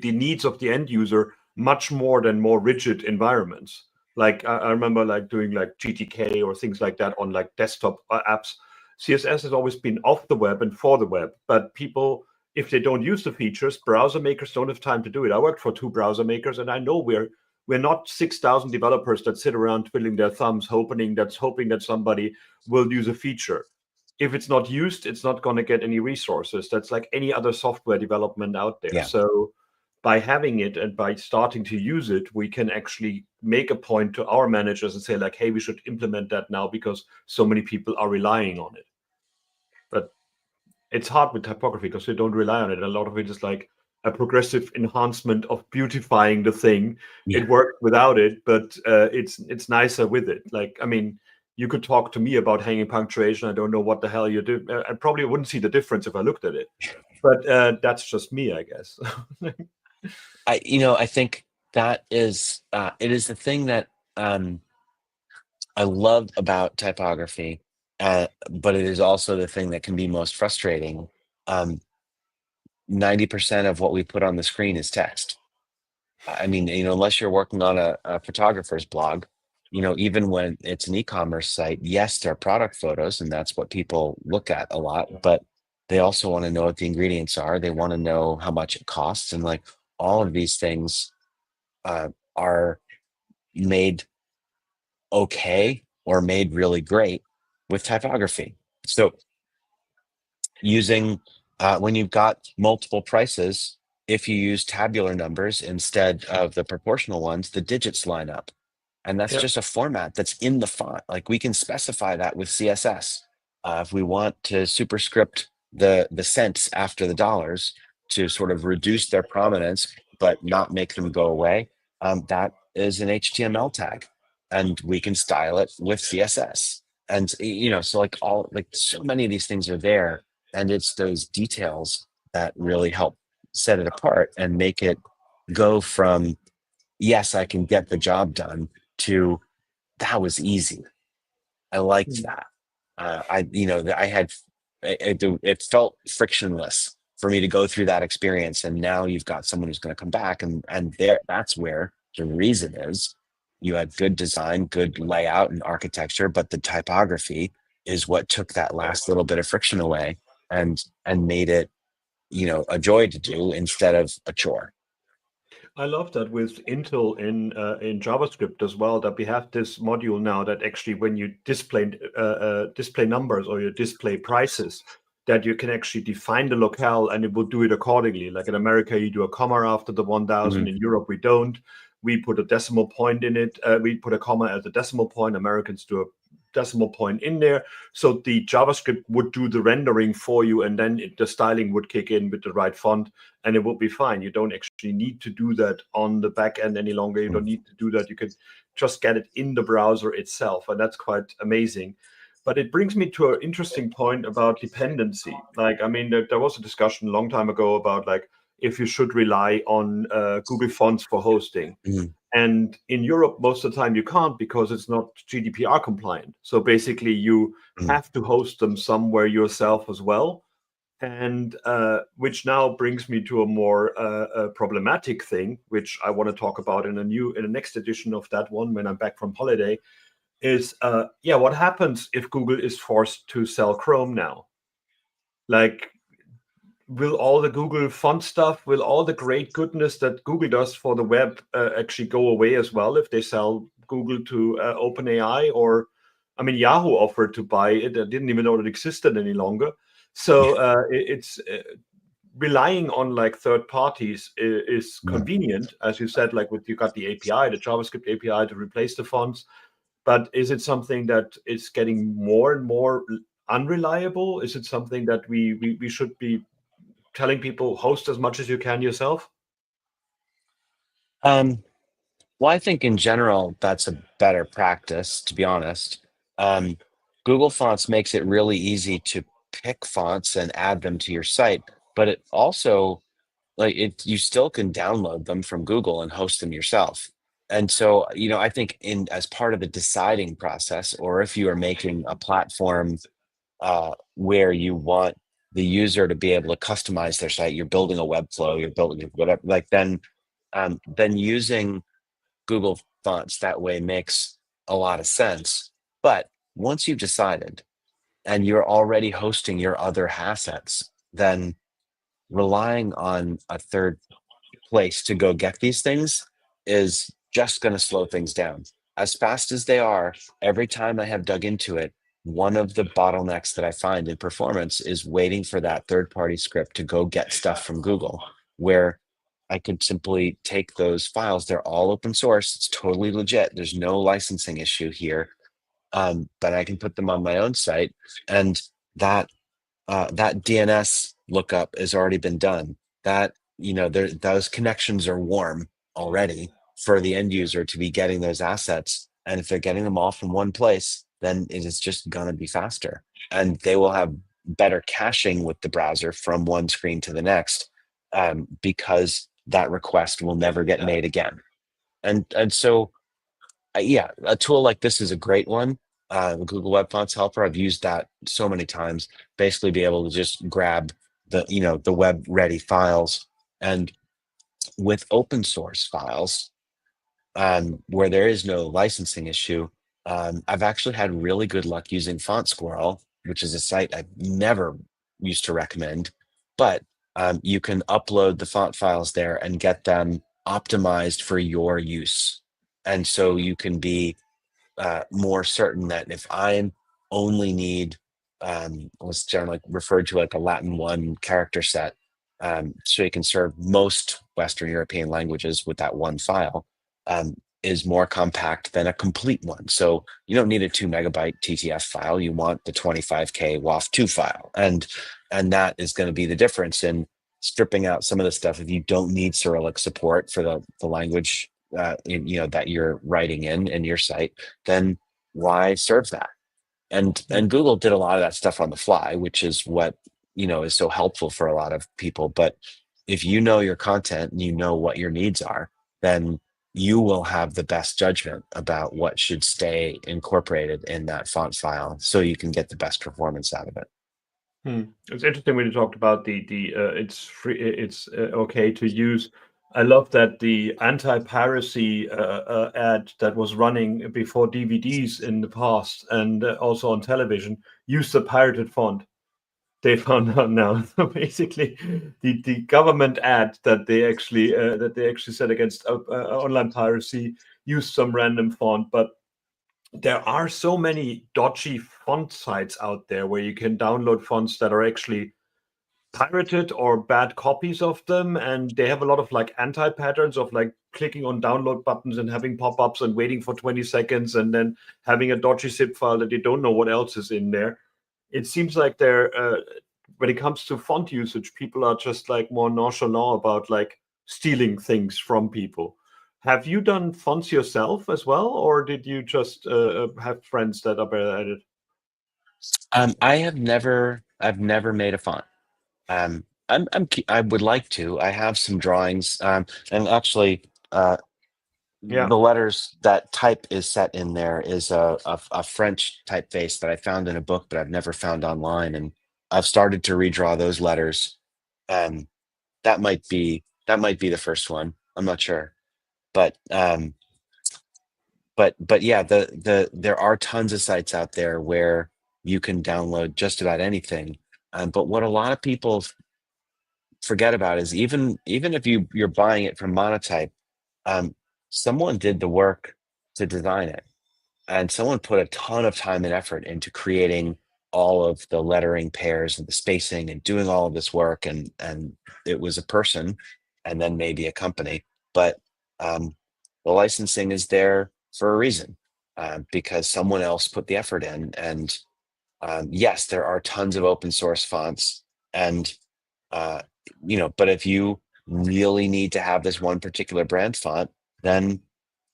needs of the end user much more than more rigid environments. Like I remember like doing like GTK or things like that on like desktop apps. CSS has always been off the web and for the web, but people, if they don't use the features, browser makers don't have time to do it. I worked for 2 browser makers, and I know we're not 6,000 developers that sit around twiddling their thumbs, hoping that somebody will use a feature. If it's not used, it's not going to get any resources. That's like any other software development out there. Yeah. So by having it and by starting to use it, we can actually make a point to our managers and say like, hey, we should implement that now because so many people are relying on it. But it's hard with typography because we don't rely on it. A lot of it is like a progressive enhancement of beautifying the thing. Yeah. It worked without it, but it's nicer with it. Like, I mean, you could talk to me about hanging punctuation. I don't know what the hell you do. I probably wouldn't see the difference if I looked at it. But that's just me, I guess. I think that is it is the thing that I love about typography, but it is also the thing that can be most frustrating. 90% of what we put on the screen is text. I mean, unless you're working on a photographer's blog, even when it's an e-commerce site, yes, there are product photos, and that's what people look at a lot, but they also want to know what the ingredients are. They want to know how much it costs, and like all of these things are made okay or made really great with typography. So using when you've got multiple prices, if you use tabular numbers instead of the proportional ones, the digits line up. And that's Yeah. just a format that's in the font. Like we can specify that with CSS. If we want to superscript the cents after the dollars to sort of reduce their prominence, but not make them go away, that is an HTML tag. And we can style it with CSS. And so like so many of these things are there, and it's those details that really help set it apart and make it go from yes, I can get the job done to that was easy. I liked that. I had it felt frictionless for me to go through that experience, and now you've got someone who's going to come back, and there that's where the reason is. You had good design, good layout and architecture, but the typography is what took that last little bit of friction away and made it a joy to do instead of a chore. I love that with Intel in JavaScript as well, that we have this module now that actually when you display numbers or you display prices, that you can actually define the locale and it will do it accordingly. Like in America, you do a comma after the 1000. Mhm. In Europe, we don't. We put a decimal point in it. We put a comma at the decimal point. Americans do a decimal point in there. So the JavaScript would do the rendering for you, and then the styling would kick in with the right font, and it will be fine. You don't actually need to do that on the back end any longer. You don't need to do that. You can just get it in the browser itself, and that's quite amazing. But it brings me to an interesting point about dependency. Like, I mean, there was a discussion a long time ago about like if you should rely on Google Fonts for hosting. Mhm. And in Europe, most of the time you can't because it's not GDPR compliant. So basically, you Mhm. have to host them somewhere yourself as well. And which now brings me to a more problematic thing, which I want to talk about in the next edition of that one when I'm back from holiday. Is what happens if Google is forced to sell Chrome now? Like, will all the Google font stuff, will all the great goodness that Google does for the web actually go away as well if they sell Google to OpenAI? Or, I mean, Yahoo offered to buy it. I didn't even know it existed any longer. So Yeah. it's relying on like third parties is Yeah. convenient, as you said, like with you got the API, the JavaScript API to replace the fonts. But is it something that is getting more and more unreliable? Is it something that we should be telling people host as much as you can yourself? Um, well, I think in general that's a better practice, to be honest. Um, Google Fonts makes it really easy to pick fonts and add them to your site, but it also like it you still can download them from Google and host them yourself. And so, I think in as part of the deciding process, or if you are making a platform where you want the user to be able to customize their site. You're building a web flow, you're building whatever, like then using Google fonts that way makes a lot of sense. But once you've decided and you're already hosting your other assets, then relying on a third place to go get these things is just going to slow things down. As fast as they are, every time I have dug into it, one of the bottlenecks that I find in performance is waiting for that third party script to go get stuff from Google, where I could simply take those files. They're all open source. It's totally legit. There's no licensing issue here. But I can put them on my own site, and that that DNS lookup has already been done. That, those connections are warm already for the end user to be getting those assets. And if they're getting them all from one place, then it is just going to be faster. And they will have better caching with the browser from one screen to the next, because that request will never get made again. And so yeah, a tool like this is a great one. The Google Web Fonts Helper, I've used that so many times. Basically, be able to just grab the web ready files, and with open source files, where there is no licensing issue, I've actually had really good luck using Font Squirrel, which is a site I've never used to recommend, but you can upload the font files there and get them optimized for your use. And so you can be more certain that if I only need what's generally referred to like a Latin 1 character set, so you can serve most Western European languages with that one file, is more compact than a complete one. So you don't need a 2 megabyte TTF file. You want the 25K WAF2 file, and that is going to be the difference in stripping out some of the stuff. If you don't need Cyrillic support for the language that you're writing in your site, then why serve that? And Google did a lot of that stuff on the fly, which is what is so helpful for a lot of people. But if you know your content and you know what your needs are, then you will have the best judgment about what should stay incorporated in that font file, so you can get the best performance out of it. It's interesting when you talked about the it's free, it's okay to use. I love that the anti-piracy ad that was running before DVDs in the past, and also on television, used a pirated font. They found out now. So basically, the government ad that they actually set against online piracy used some random font, but there are so many dodgy font sites out there where you can download fonts that are actually pirated or bad copies of them, and they have a lot of like anti-patterns of like clicking on download buttons and having pop-ups and waiting for 20 seconds and then having a dodgy zip file that you don't know what else is in there. It seems like they're when it comes to font usage, people are just like more nonchalant about like stealing things from people. Have you done fonts yourself as well, or did you just have friends that are better at it? I've never made a font. I would like to. I have some drawings, and actually, Yeah. the letters that type is set in there is a French typeface that I found in a book, but I've never found online, and I've started to redraw those letters. Um, that might be the first one. I'm not sure, but yeah, there are tons of sites out there where you can download just about anything. But what a lot of people forget about is, even if you're buying it from Monotype, um, someone did the work to design it, and someone put a ton of time and effort into creating all of the lettering pairs and the spacing and doing all of this work, and it was a person, and then maybe a company, but the licensing is there for a reason, because someone else put the effort in. And yes, there are tons of open source fonts, and uh, but if you really need to have this one particular brand font, then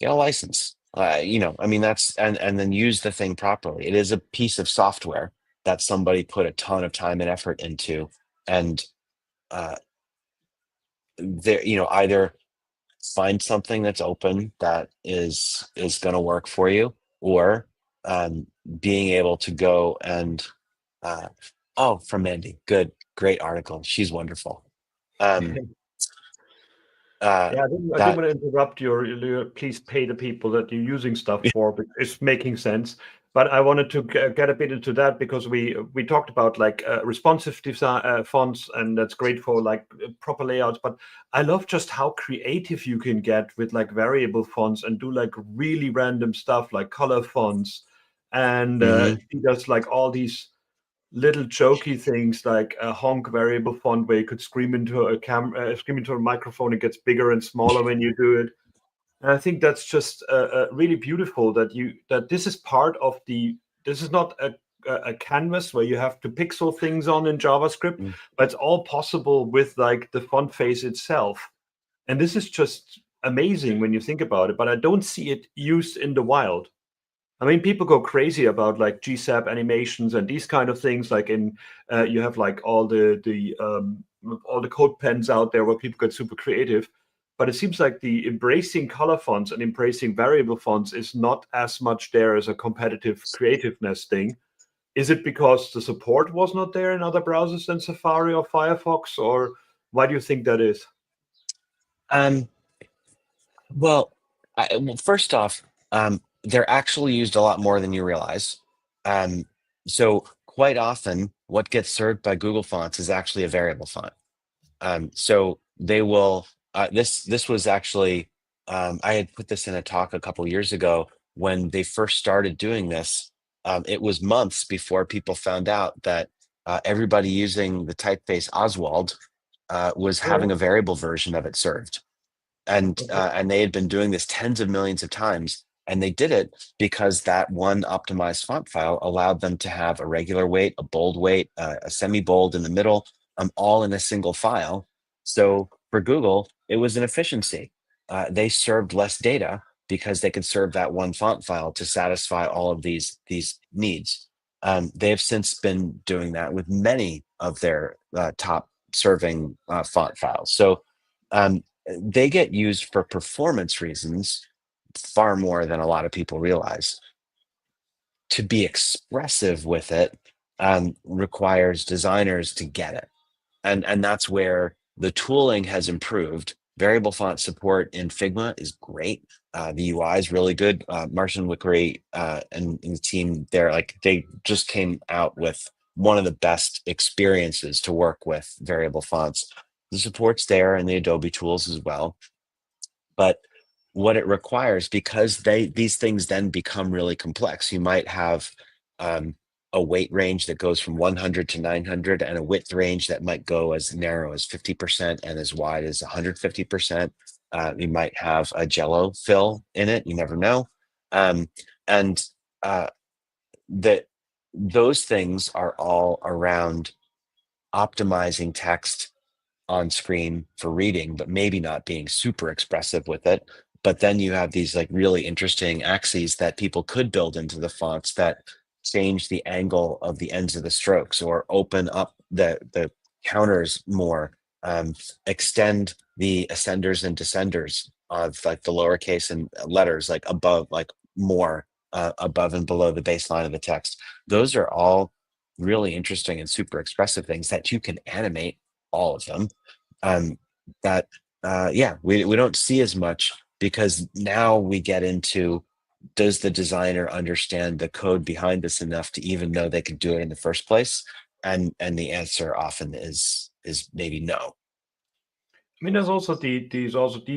get a license. I mean, and then use the thing properly. It is a piece of software that somebody put a ton of time and effort into, and uh, there, either find something that's open that is going to work for you, or being able to go and uh, Oh, from Mandy. Good, great article. She's wonderful. Um, uh, Yeah, I didn't that want to interrupt your please pay the people that you're using stuff for, but it's making sense. But I wanted to get a bit into that because we talked about like responsive design fonts, and that's great for like proper layouts. But I love just how creative you can get with like variable fonts and do like really random stuff like color fonts, and mhm. she does like all these little jokey things like a honk variable font where you could scream into a scream into a microphone. It gets bigger and smaller when you do it. And I think that's just really beautiful that this is part of the. This is not a canvas where you have to pixel things on in JavaScript, Mm. but it's all possible with like the font face itself. And this is just amazing when you think about it. But I don't see it used in the wild. I mean, people go crazy about like GSAP animations and these kind of things. Like in, you have like all the code pens out there where people get super creative. But it seems like the embracing color fonts and embracing variable fonts is not as much there as a competitive creativeness thing. Is it because the support was not there in other browsers than Safari or Firefox, or why do you think that is? Um, well, first off, they're actually used a lot more than you realize. Um, so quite often, what gets served by Google Fonts is actually a variable font. So they will. This was actually I had put this in a talk a couple years ago when they first started doing this. It was months before people found out that everybody using the typeface Oswald was Yeah. having a variable version of it served, and they had been doing this tens of millions of times, and they did it because that one optimized font file allowed them to have a regular weight, a bold weight, a semi bold in the middle, all in a single file. So for Google it was an efficiency. They served less data because they could serve that one font file to satisfy all of these needs. They have since been doing that with many of their top serving font files. So um, they get used for performance reasons far more than a lot of people realize. To be expressive with it requires designers to get it, and that's where the tooling has improved. Variable font support in Figma is great. The UI is really good. Martin Wickery and the team there, like they just came out with one of the best experiences to work with variable fonts. The support's there and the Adobe tools as well. But what it requires, because these things then become really complex, you might have um, a weight range that goes from 100 to 900 and a width range that might go as narrow as 50% and as wide as 150%. You might have a jello fill in it, you never know. And uh, that those things are all around optimizing text on screen for reading, but maybe not being super expressive with it. But then you have these like really interesting axes that people could build into the fonts that change the angle of the ends of the strokes or open up the counters more, extend the ascenders and descenders of like the lowercase and letters like above, like more above and below the baseline of the text. Those are all really interesting and super expressive things that you can animate all of them. um, that yeah, we don't see as much because now we get into, does the designer understand the code behind this enough to even know they could do it in the first place? And the answer often is maybe no. I mean, there's also these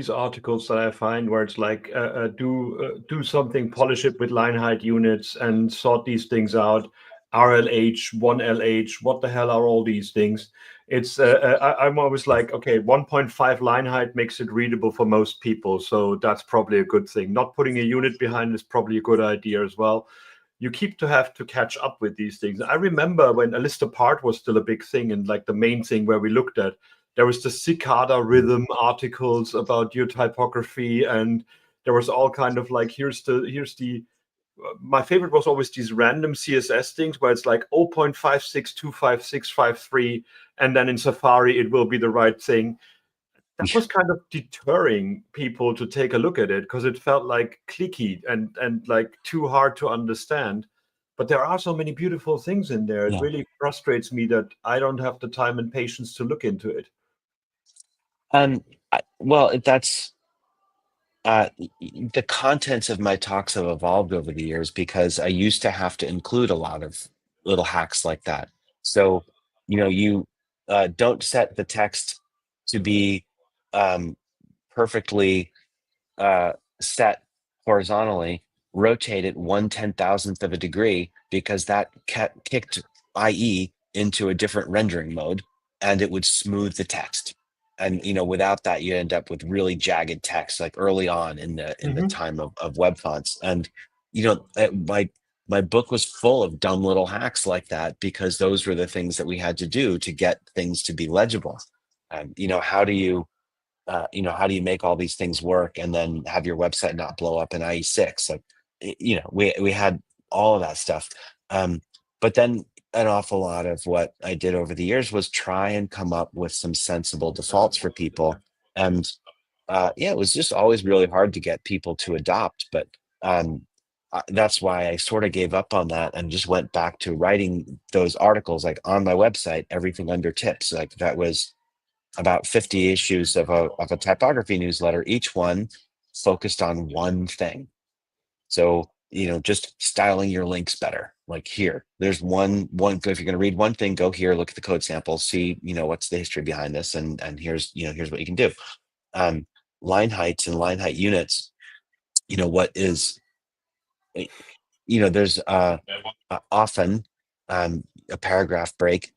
articles that I find where it's like do something, polish it with line height units, and sort these things out. RLH, 1LH, what the hell are all these things? It's I'm always like, okay, 1.5 line height makes it readable for most people, so that's probably a good thing. Not putting a unit behind is probably a good idea as well. You keep to have to catch up with these things. I remember when a list apart was still a big thing, and like the main thing where we looked at, there was the cicada rhythm articles about your typography, and there was all kind of like, here's the my favorite was always these random CSS things where it's like 0.56256553, and then in Safari it will be the right thing. That was kind of deterring people to take a look at it because it felt like clicky and like too hard to understand. but there are so many beautiful things in there. It Yeah. really frustrates me that I don't have the time and patience to look into it. Well, that's the contents of my talks have evolved over the years because I used to have to include a lot of little hacks like that. So, you don't set the text to be um, perfectly set horizontally, rotate it 1/10,000th of a degree because that kicked IE into a different rendering mode, and it would smooth the text. And without that, you end up with really jagged text, like early on in the Hmm. time of web fonts. And my book was full of dumb little hacks like that because those were the things that we had to do to get things to be legible. And how do you make all these things work and then have your website not blow up in IE6? Like, we had all of that stuff. But then an awful lot of what I did over the years was try and come up with some sensible defaults for people. And yeah, it was just always really hard to get people to adopt. But that's why I sort of gave up on that and just went back to writing those articles like on my website, everything under tips. Like that was about 50 issues of a typography newsletter, each one focused on one thing. So, just styling your links better. Like here, there's one. If you're going to read one thing, go here, look at the code sample, see, what's the history behind this, and here's what you can do. Um, Line heights and line height units. What is, there's often a paragraph break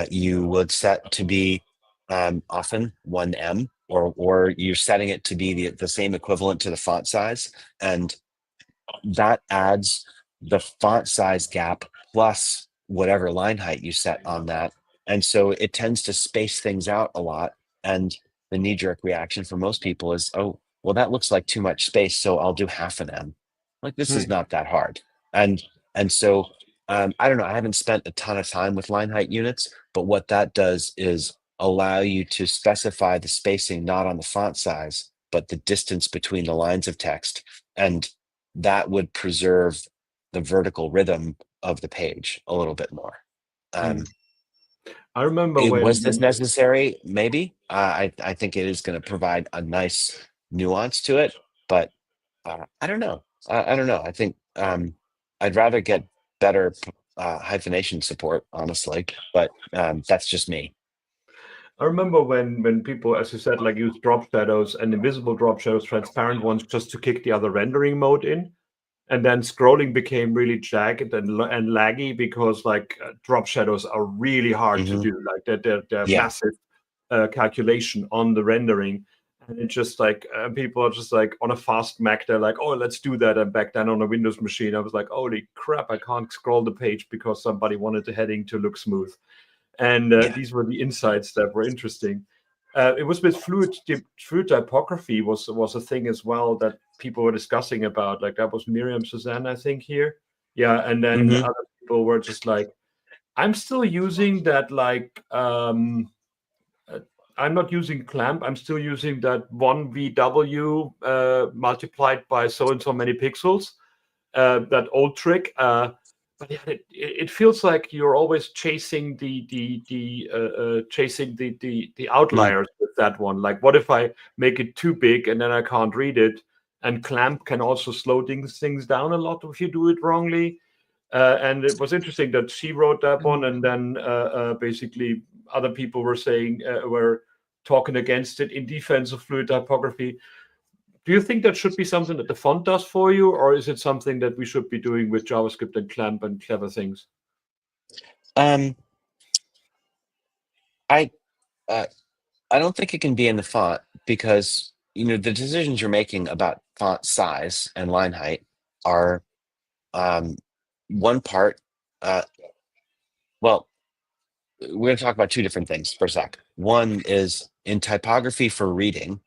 you would set to be often 1 em, or you're setting it to be the same equivalent to the font size, and that adds the font size gap plus whatever line height you set on that. And so it tends to space things out a lot. And the knee jerk reaction for most people is, oh, well, that looks like too much space. So I'll do half an em. Like, this is not that hard. And, and so I don't know. I haven't spent a ton of time with line height units, but what that does is allow you to specify the spacing not on the font size, but the distance between the lines of text. And that would preserve the vertical rhythm of the page a little bit more. Mm. Um, I remember when, was this necessary? Maybe. I think it is going to provide a nice nuance to it, but I don't know. I don't know. I think I'd rather get better hyphenation support, honestly, but that's just me. I remember when people, as you said, like use drop shadows and invisible drop shadows, transparent ones, just to kick the other rendering mode in. And then scrolling became really jagged and laggy because like drop shadows are really hard to Hmm. do. Like they're Yeah. massive calculation on the rendering. And it's just like people are just like on a fast Mac, they're like, oh, let's do that. And back then on a Windows machine, I was like, holy crap, I can't scroll the page because somebody wanted the heading to look smooth. And Yeah. these were the insights that were interesting. It was with fluid typography was a thing as well that people were discussing about. Like that was Miriam Suzanne, I think here. Yeah, and then Hmm. other people were just like, I'm still using that like uh, I'm not using clamp. I'm still using that one VW multiplied by so and so many pixels. That old trick. But yeah, it feels like you're always chasing the Mm. outliers with that one. Like, what if I make it too big and then I can't read it? And clamp can also slow things down a lot if you do it wrongly. And it was interesting that she wrote that one, and then basically other people were saying were talking against it in defense of fluid typography. Do you think that should be something that the font does for you, or is it something that we should be doing with JavaScript and clamp and clever things? Um, I uh, I don't think it can be in the font because the decisions you're making about font size and line height are um, one part. Uh, well, we're going to talk about two different things for a sec. One is in typography for reading,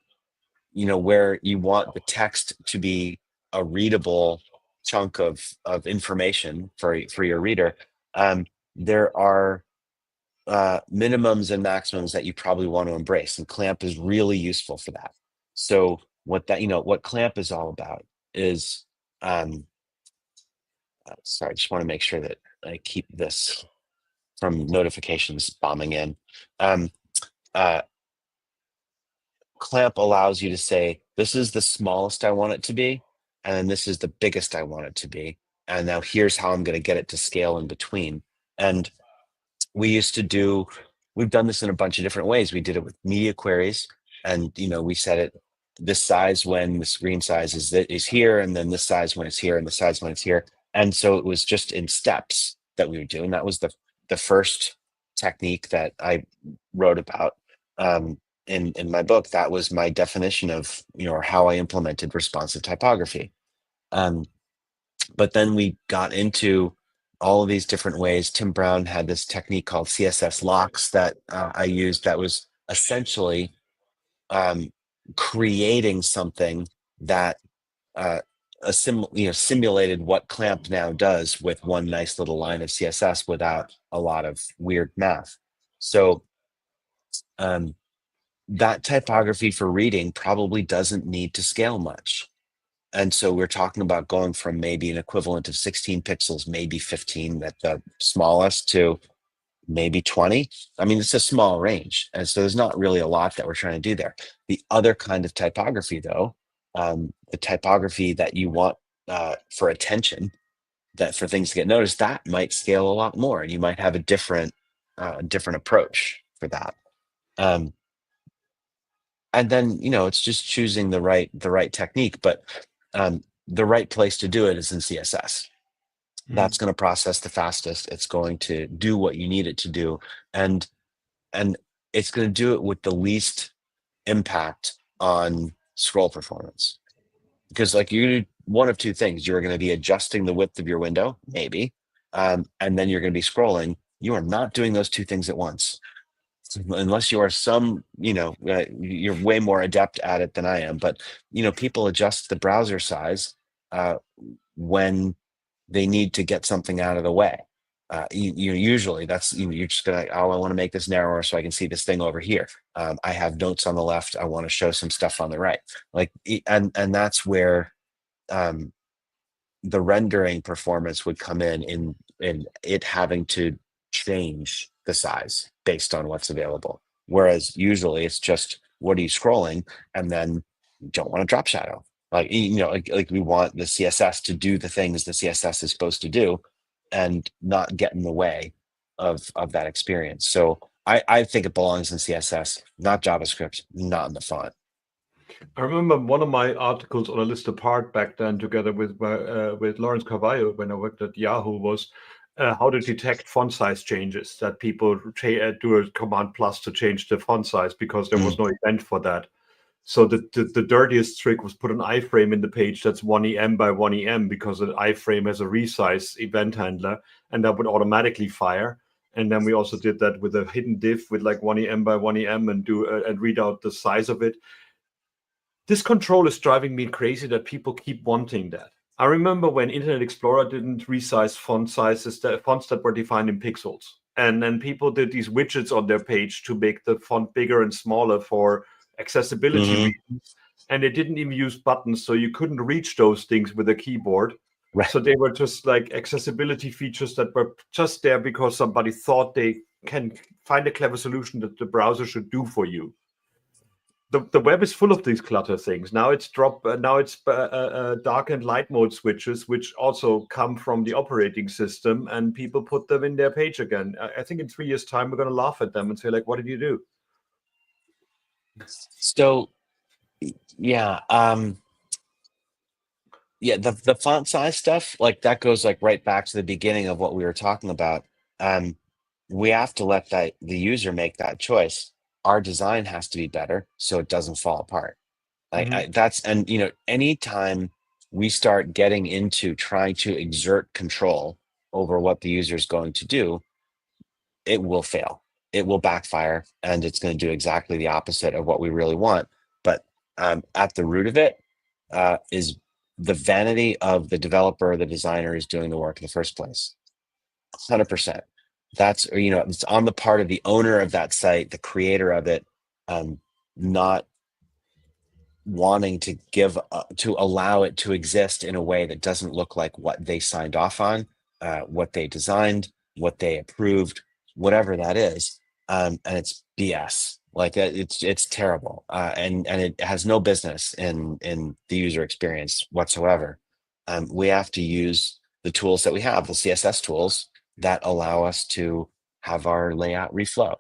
where you want the text to be a readable chunk of information for your reader. There are minimums and maximums that you probably want to embrace, and clamp is really useful for that. So what clamp is all about is um, sorry, I just want to make sure that I keep this from notifications bombing in. Um, uh, Clamp allows you to say, this is the smallest I want it to be, and then this is the biggest I want it to be. And now here's how I'm going to get it to scale in between. And we've done this in a bunch of different ways. We did it with media queries, and we set it this size when the screen size is here, and then this size when it's here, and the size when it's here. And so it was just in steps that we would do. And that was the first technique that I wrote about in my book. That was my definition of, or how I implemented responsive typography. But then we got into all of these different ways. Tim Brown had this technique called CSS locks that I used, that was essentially creating something that simulated what Clamp now does with one nice little line of CSS without a lot of weird math. So that typography for reading probably doesn't need to scale much. And so we're talking about going from maybe an equivalent of 16 pixels, maybe 15 at the smallest, to maybe 20. I mean, it's a small range. And so there's not really a lot that we're trying to do there. The other kind of typography, though, the typography that you want for attention, that for things to get noticed, that might scale a lot more. And you might have a different approach for that. And then it's just choosing the right technique, but the right place to do it is in CSS. That's going to process the fastest. It's going to do what you need it to do, and it's going to do it with the least impact on scroll performance. Because you one of two things: you're going to be adjusting the width of your window, maybe, and then you're going to be scrolling. You are not doing those two things at once, unless you are you're way more adept at it than I am. But people adjust the browser size when they need to get something out of the way. Usually that's you're just gonna, oh, I want to make this narrower so I can see this thing over here. I have notes on the left, I want to show some stuff on the right, and that's where the rendering performance would come in it having to change the size based on what's available. Whereas usually it's just, what are you scrolling? And then you don't want to drop shadow. Like we want the CSS to do the things the CSS is supposed to do and not get in the way of that experience. So I think it belongs in CSS, not JavaScript, not in the font. I remember one of my articles on A List Apart back then, together with Lawrence Carvalho, when I worked at Yahoo, was how to detect font size changes, that people do a command plus to change the font size because there was no event for that. So the dirtiest trick was put an iframe in the page that's 1em by 1em, because an iframe has a resize event handler, and that would automatically fire. And then we also did that with a hidden div with like 1em by 1em and read out the size of it. This control is driving me crazy that people keep wanting that. I remember when Internet Explorer didn't resize font sizes, the fonts that were defined in pixels. And then people did these widgets on their page to make the font bigger and smaller for accessibility reasons. And they didn't even use buttons, so you couldn't reach those things with a keyboard. Right. So they were just like accessibility features that were just there because somebody thought they can find a clever solution that the browser should do for you. The web is full of these clutter things. Now it's dark and light mode switches, which also come from the operating system, and people put them in their page again. I think in 3 years' time, we're going to laugh at them and say, like, what did you do? So, yeah. Yeah, the font size stuff, like that goes like right back to the beginning of what we were talking about. We have to let the user make that choice. Our design has to be better so it doesn't fall apart. Anytime we start getting into trying to exert control over what the user is going to do, it will fail. It will backfire, and it's going to do exactly the opposite of what we really want. But at the root of it is the vanity of the developer, the designer who's doing the work in the first place. 100%. That's, it's on the part of the owner of that site, the creator of it, not wanting to give to allow it to exist in a way that doesn't look like what they signed off on, what they designed, what they approved, whatever that is, and it's BS. Like it's terrible, and it has no business in the user experience whatsoever. We have to use the tools that we have, the CSS tools that allow us to have our layout reflow.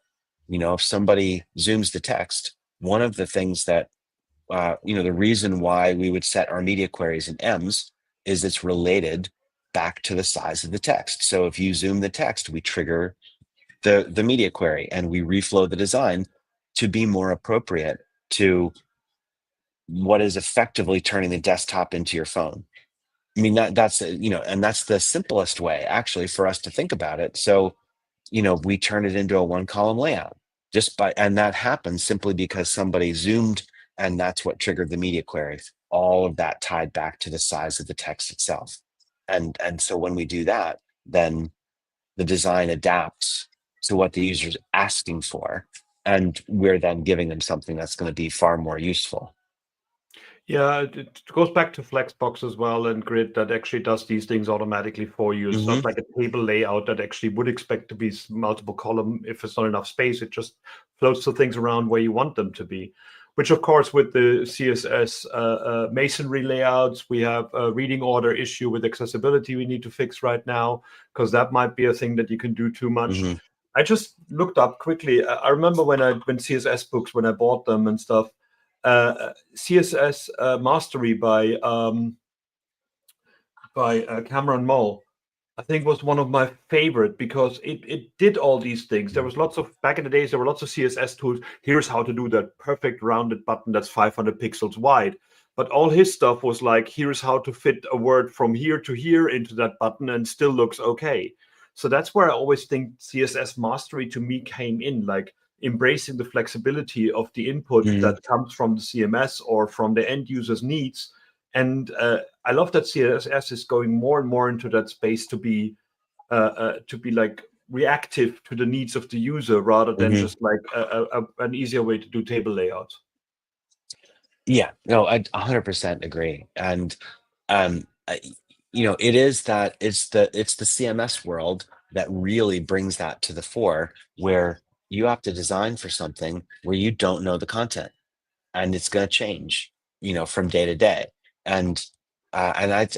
If somebody zooms the text, one of the things that the reason why we would set our media queries in ems is it's related back to the size of the text. So if you zoom the text, we trigger the media query and we reflow the design to be more appropriate to what is effectively turning the desktop into your phone. I mean, that's and that's the simplest way actually for us to think about it. So we turn it into a one column layout and that happens simply because somebody zoomed and that's what triggered the media query. All of that tied back to the size of the text itself. And so when we do that, then the design adapts to what the user's asking for. And we're then giving them something that's going to be far more useful. Yeah, it goes back to Flexbox as well and Grid that actually does these things automatically for you. It's not like a table layout that actually would expect to be multiple column. If it's not enough space, it just floats the things around where you want them to be. Which, of course, with the CSS masonry layouts, we have a reading order issue with accessibility we need to fix right now, because that might be a thing that you can do too much. I just looked up quickly. I remember when CSS books, when I bought them and stuff, CSS Mastery by Cameron Moll, I think was one of my favorite because it did all these things. There was back in the days, there were lots of CSS tools. Here's how to do that perfect rounded button that's 500 pixels wide. But all his stuff was like, here's how to fit a word from here to here into that button and still looks okay. So that's where I always think CSS Mastery to me came in, like embracing the flexibility of the input that comes from the CMS or from the end user's needs. And I love that CSS is going more and more into that space to be like reactive to the needs of the user rather than just like an easier way to do table layouts. Yeah, no, I 100% agree. And it is that it's the CMS world that really brings that to the fore, where you have to design for something where you don't know the content, and it's going to change, from day to day. And I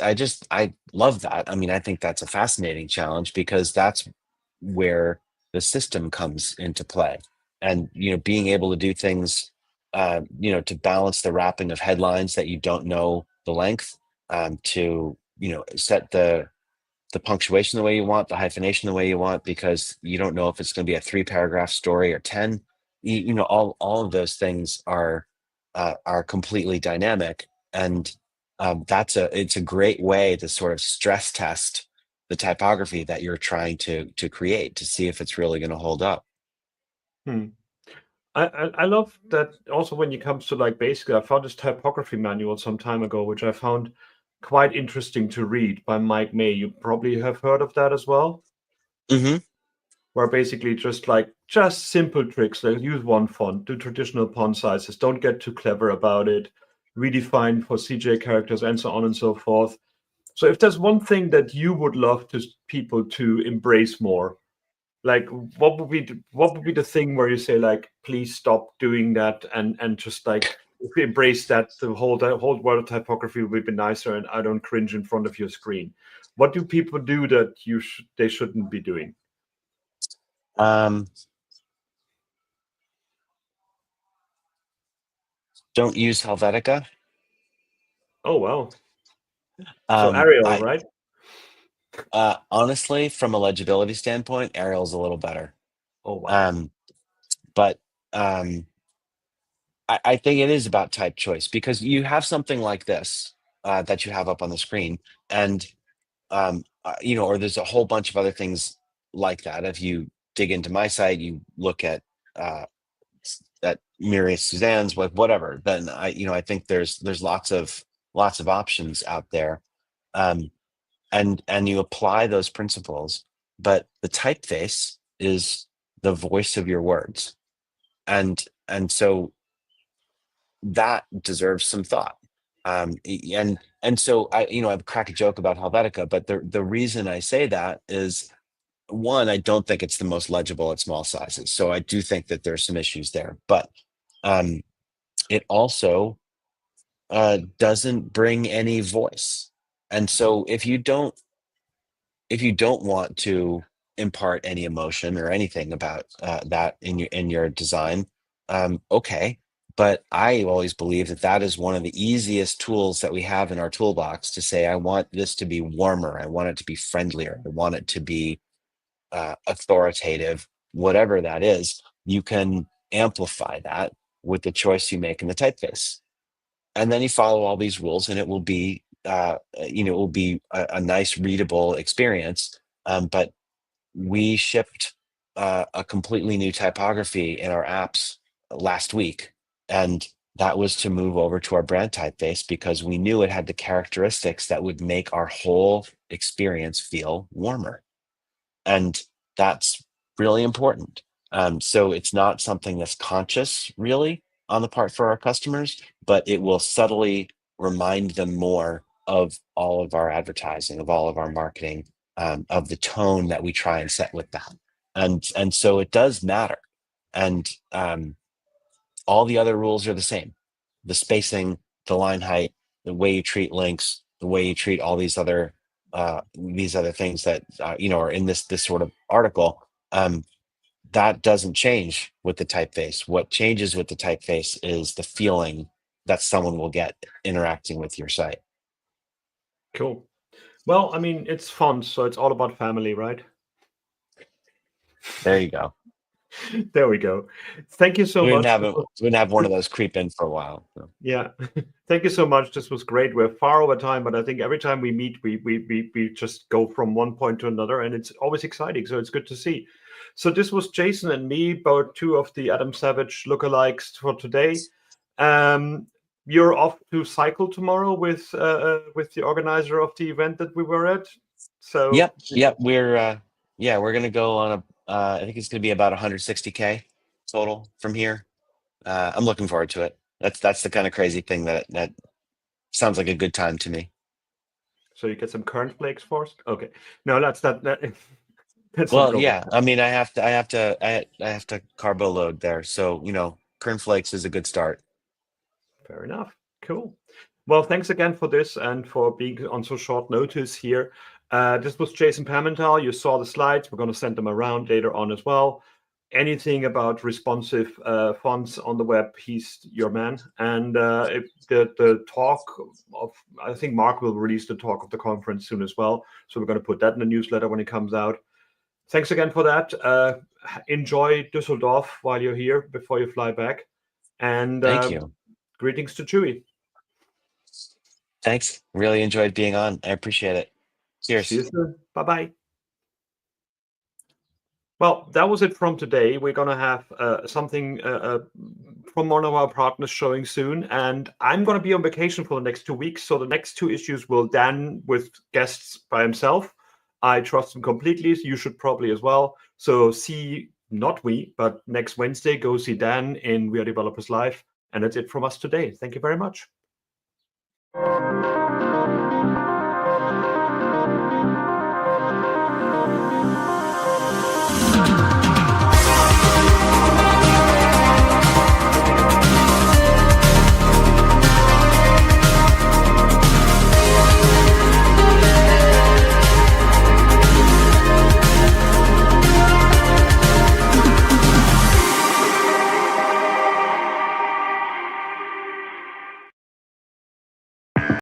love that. I mean, I think that's a fascinating challenge because that's where the system comes into play, and being able to do things to balance the wrapping of headlines that you don't know the length, to set the punctuation the way you want, the hyphenation the way you want, because you don't know if it's going to be a 3-paragraph story or 10. All of those things are completely dynamic, and it's a great way to sort of stress test the typography that you're trying to create to see if it's really going to hold up. Hmm. I love that also when it comes to like basically I found this typography manual some time ago, which I found quite interesting to read by Mike May. You probably have heard of that as well. Where basically just simple tricks like use one font, do traditional font sizes, don't get too clever about it, redefine for CJ characters and so on and so forth. So if there's one thing that you would love people to embrace more, like what would be the thing where you say like, please stop doing that and just like if we embrace that, the whole world of typography will be nicer and I don't cringe in front of your screen. What do people do that they shouldn't be doing? Don't use Helvetica. Oh wow. So Arial, right? Honestly, from a legibility standpoint, Arial's a little better. Oh wow. But I think it is about type choice, because you have something like this that you have up on the screen, and or there's a whole bunch of other things like that. If you dig into my site, you look at Miriam Suzanne's, whatever. Then I think there's lots of options out there, and you apply those principles, but the typeface is the voice of your words, and so that deserves some thought. And so I crack a joke about Helvetica, but the reason I say that is, one, I don't think it's the most legible at small sizes. So I do think that there's some issues there, but it also doesn't bring any voice. And so if you don't want to impart any emotion or anything about that in your design, okay. But I always believe that that is one of the easiest tools that we have in our toolbox to say, I want this to be warmer, I want it to be friendlier, I want it to be authoritative, whatever that is. You can amplify that with the choice you make in the typeface, and then you follow all these rules, and it will be it will be a nice readable experience. But we shipped a completely new typography in our apps last week, and that was to move over to our brand typeface because we knew it had the characteristics that would make our whole experience feel warmer. And that's really important. So it's not something that's conscious really on the part for our customers, but it will subtly remind them more of all of our advertising, of all of our marketing, of the tone that we try and set with that. And so it does matter. And all the other rules are the same. The spacing, the line height, the way you treat links, the way you treat all these other things that are in this sort of article. That doesn't change with the typeface. What changes with the typeface is the feeling that someone will get interacting with your site. Cool. Well, I mean, it's fun, so it's all about family, right? There you go. There we go. Thank you so We much. didn't have one of those creep in for a while. So. Yeah. Thank you so much. This was great. We're far over time, but I think every time we meet, we just go from one point to another, and it's always exciting. So it's good to see. So this was Jason and me, both two of the Adam Savage lookalikes for today. You're off to cycle tomorrow with the organizer of the event that we were at. So Yep. We're gonna go on I think it's gonna be about 160K total from here. I'm looking forward to it. That's the kind of crazy thing that sounds like a good time to me. So you get some cornflakes first. Okay. No, that's not that. That's no Well, problem. yeah. I mean, I have to carbo load there. So, cornflakes is a good start. Fair enough. Cool. Well, thanks again for this and for being on so short notice here. This was Jason Pamental. You saw the slides. We're going to send them around later on as well. Anything about responsive fonts on the web, he's your man. And if the talk of, I think Mark will release the talk of the conference soon as well. So we're going to put that in the newsletter when it comes out. Thanks again for that. Enjoy Düsseldorf while you're here before you fly back. And Thank you. greetings to Chewy. Thanks. Really enjoyed being on. I appreciate it. Cheers. See you soon. Bye-bye. Well, that was it from today. We're going to have something from one of our partners showing soon. And I'm going to be on vacation for the next 2 weeks. So the next two issues will Dan with guests by himself. I trust him completely. So you should probably as well. So but next Wednesday, go see Dan in WeAreDevelopers Live. And that's it from us today. Thank you very much.